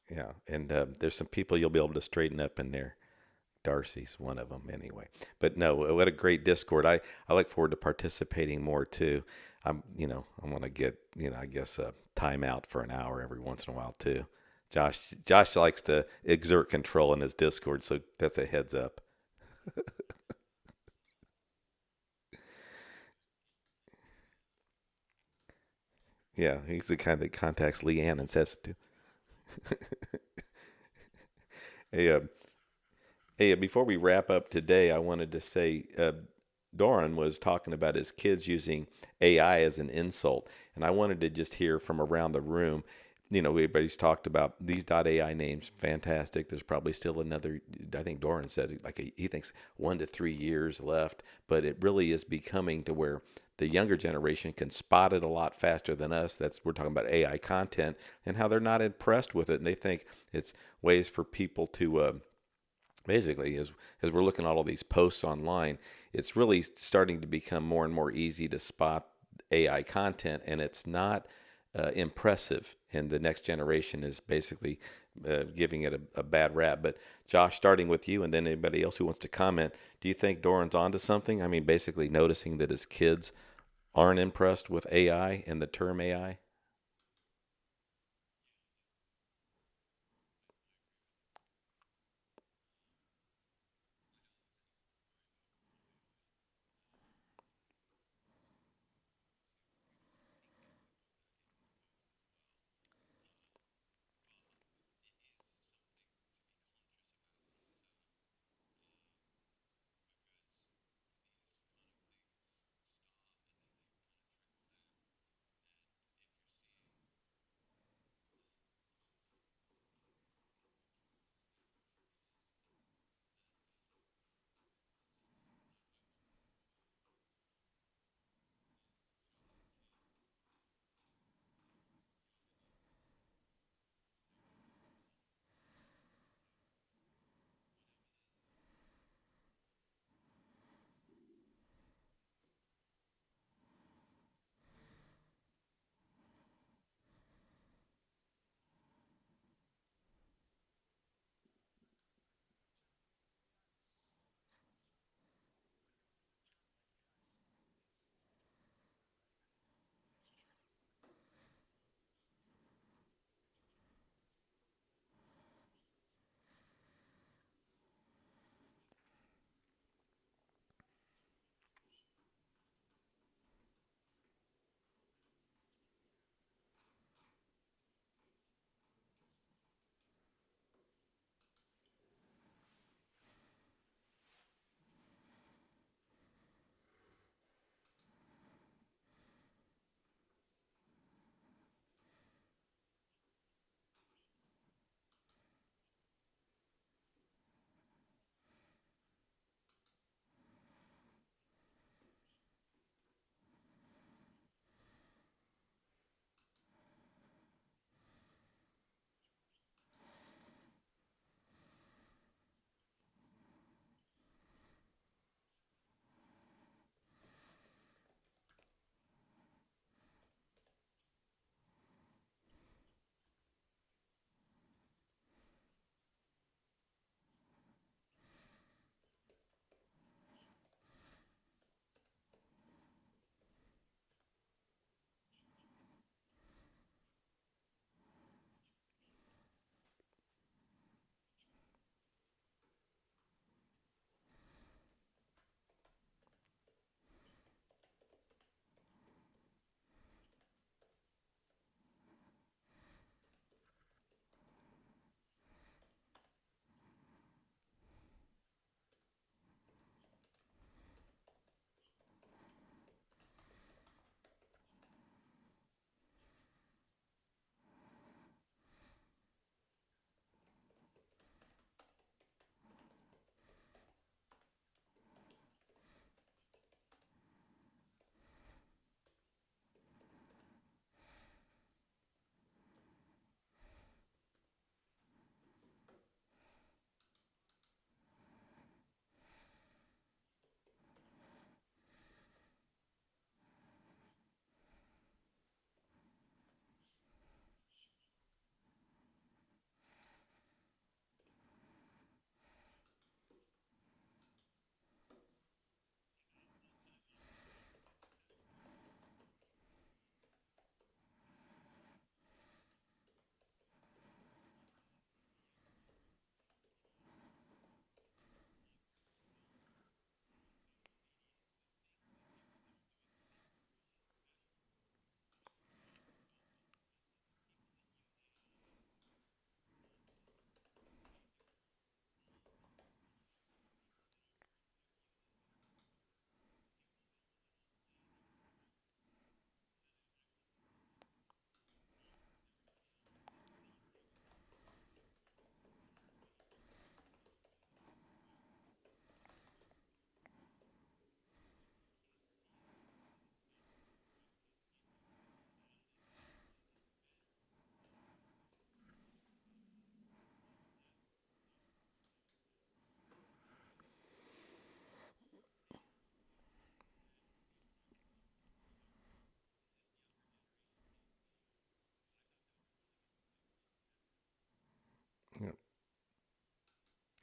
Yeah, and there's some people you'll be able to straighten up in there. Darcy's one of them anyway. But no, what a great Discord. I look forward to participating more too. I want to get, I guess time out for an hour every once in a while too. Josh likes to exert control in his Discord, so that's a heads up. Yeah, he's the kind that contacts Leanne and says to. Hey, hey, before we wrap up today, I wanted to say Doran was talking about his kids using AI as an insult, and I wanted to just hear from around the room. Everybody's talked about these .ai names, fantastic. There's probably still another. I think Doran said he thinks 1 to 3 years left, but it really is becoming to where the younger generation can spot it a lot faster than us. We're talking about AI content and how they're not impressed with it, and they think it's ways for people to. Basically, as we're looking at all these posts online, it's really starting to become more and more easy to spot AI content, and it's not impressive. And the next generation is basically giving it a bad rap. But Josh, starting with you, and then anybody else who wants to comment, do you think Doran's onto something? I mean, basically noticing that his kids aren't impressed with AI and the term AI.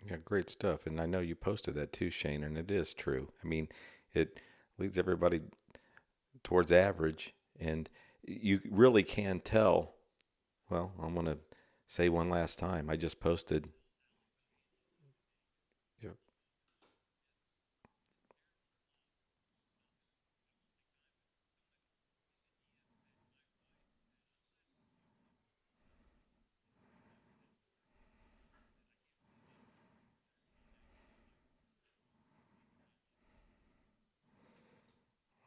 Yeah, great stuff. And I know you posted that too, Shane, and it is true. I mean, it leads everybody towards average, and you really can tell. Well, I'm going to say one last time. I just posted. Yep.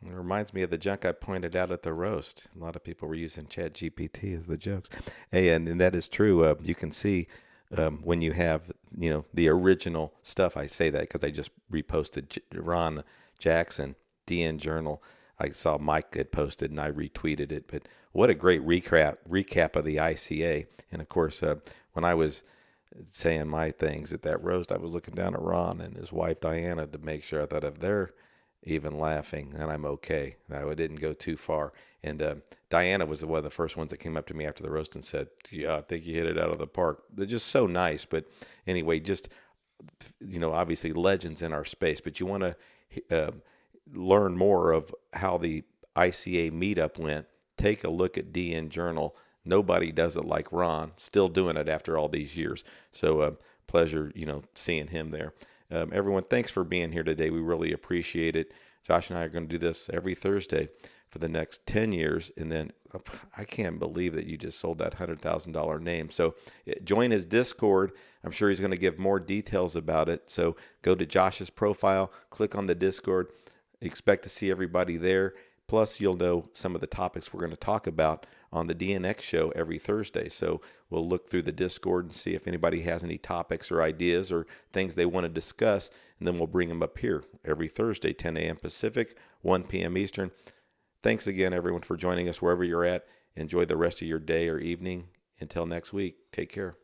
It reminds me of the junk I pointed out at the roast. A lot of people were using Chat GPT as the jokes. Hey, and that is true. You can see when you have, the original stuff. I say that because I just reposted Ron Jackson, DN Journal. I saw Mike had posted and I retweeted it. But what a great recap of the ICA. And of course, when I was saying my things at that roast, I was looking down at Ron and his wife Diana to make sure that if they're even laughing, and I'm okay. I didn't go too far. And Diana was one of the first ones that came up to me after the roast and said, "Yeah, I think you hit it out of the park." They're just so nice. But anyway, just obviously legends in our space. But you want to learn more of how the ICA meetup went. Take a look at DN Journal. Nobody does it like Ron. Still doing it after all these years. So pleasure, seeing him there. Everyone, thanks for being here today. We really appreciate it. Josh and I are going to do this every Thursday for the next 10 years. And then I can't believe that you just sold that $100,000 name. So join his Discord. I'm sure he's going to give more details about it. So go to Josh's profile, click on the Discord. Expect to see everybody there. Plus, you'll know some of the topics we're going to talk about on the DNX Show every Thursday. So we'll look through the Discord and see if anybody has any topics or ideas or things they want to discuss, and then we'll bring them up here every Thursday, 10 a.m. Pacific, 1 p.m. Eastern. Thanks again, everyone, for joining us wherever you're at. Enjoy the rest of your day or evening. Until next week, take care.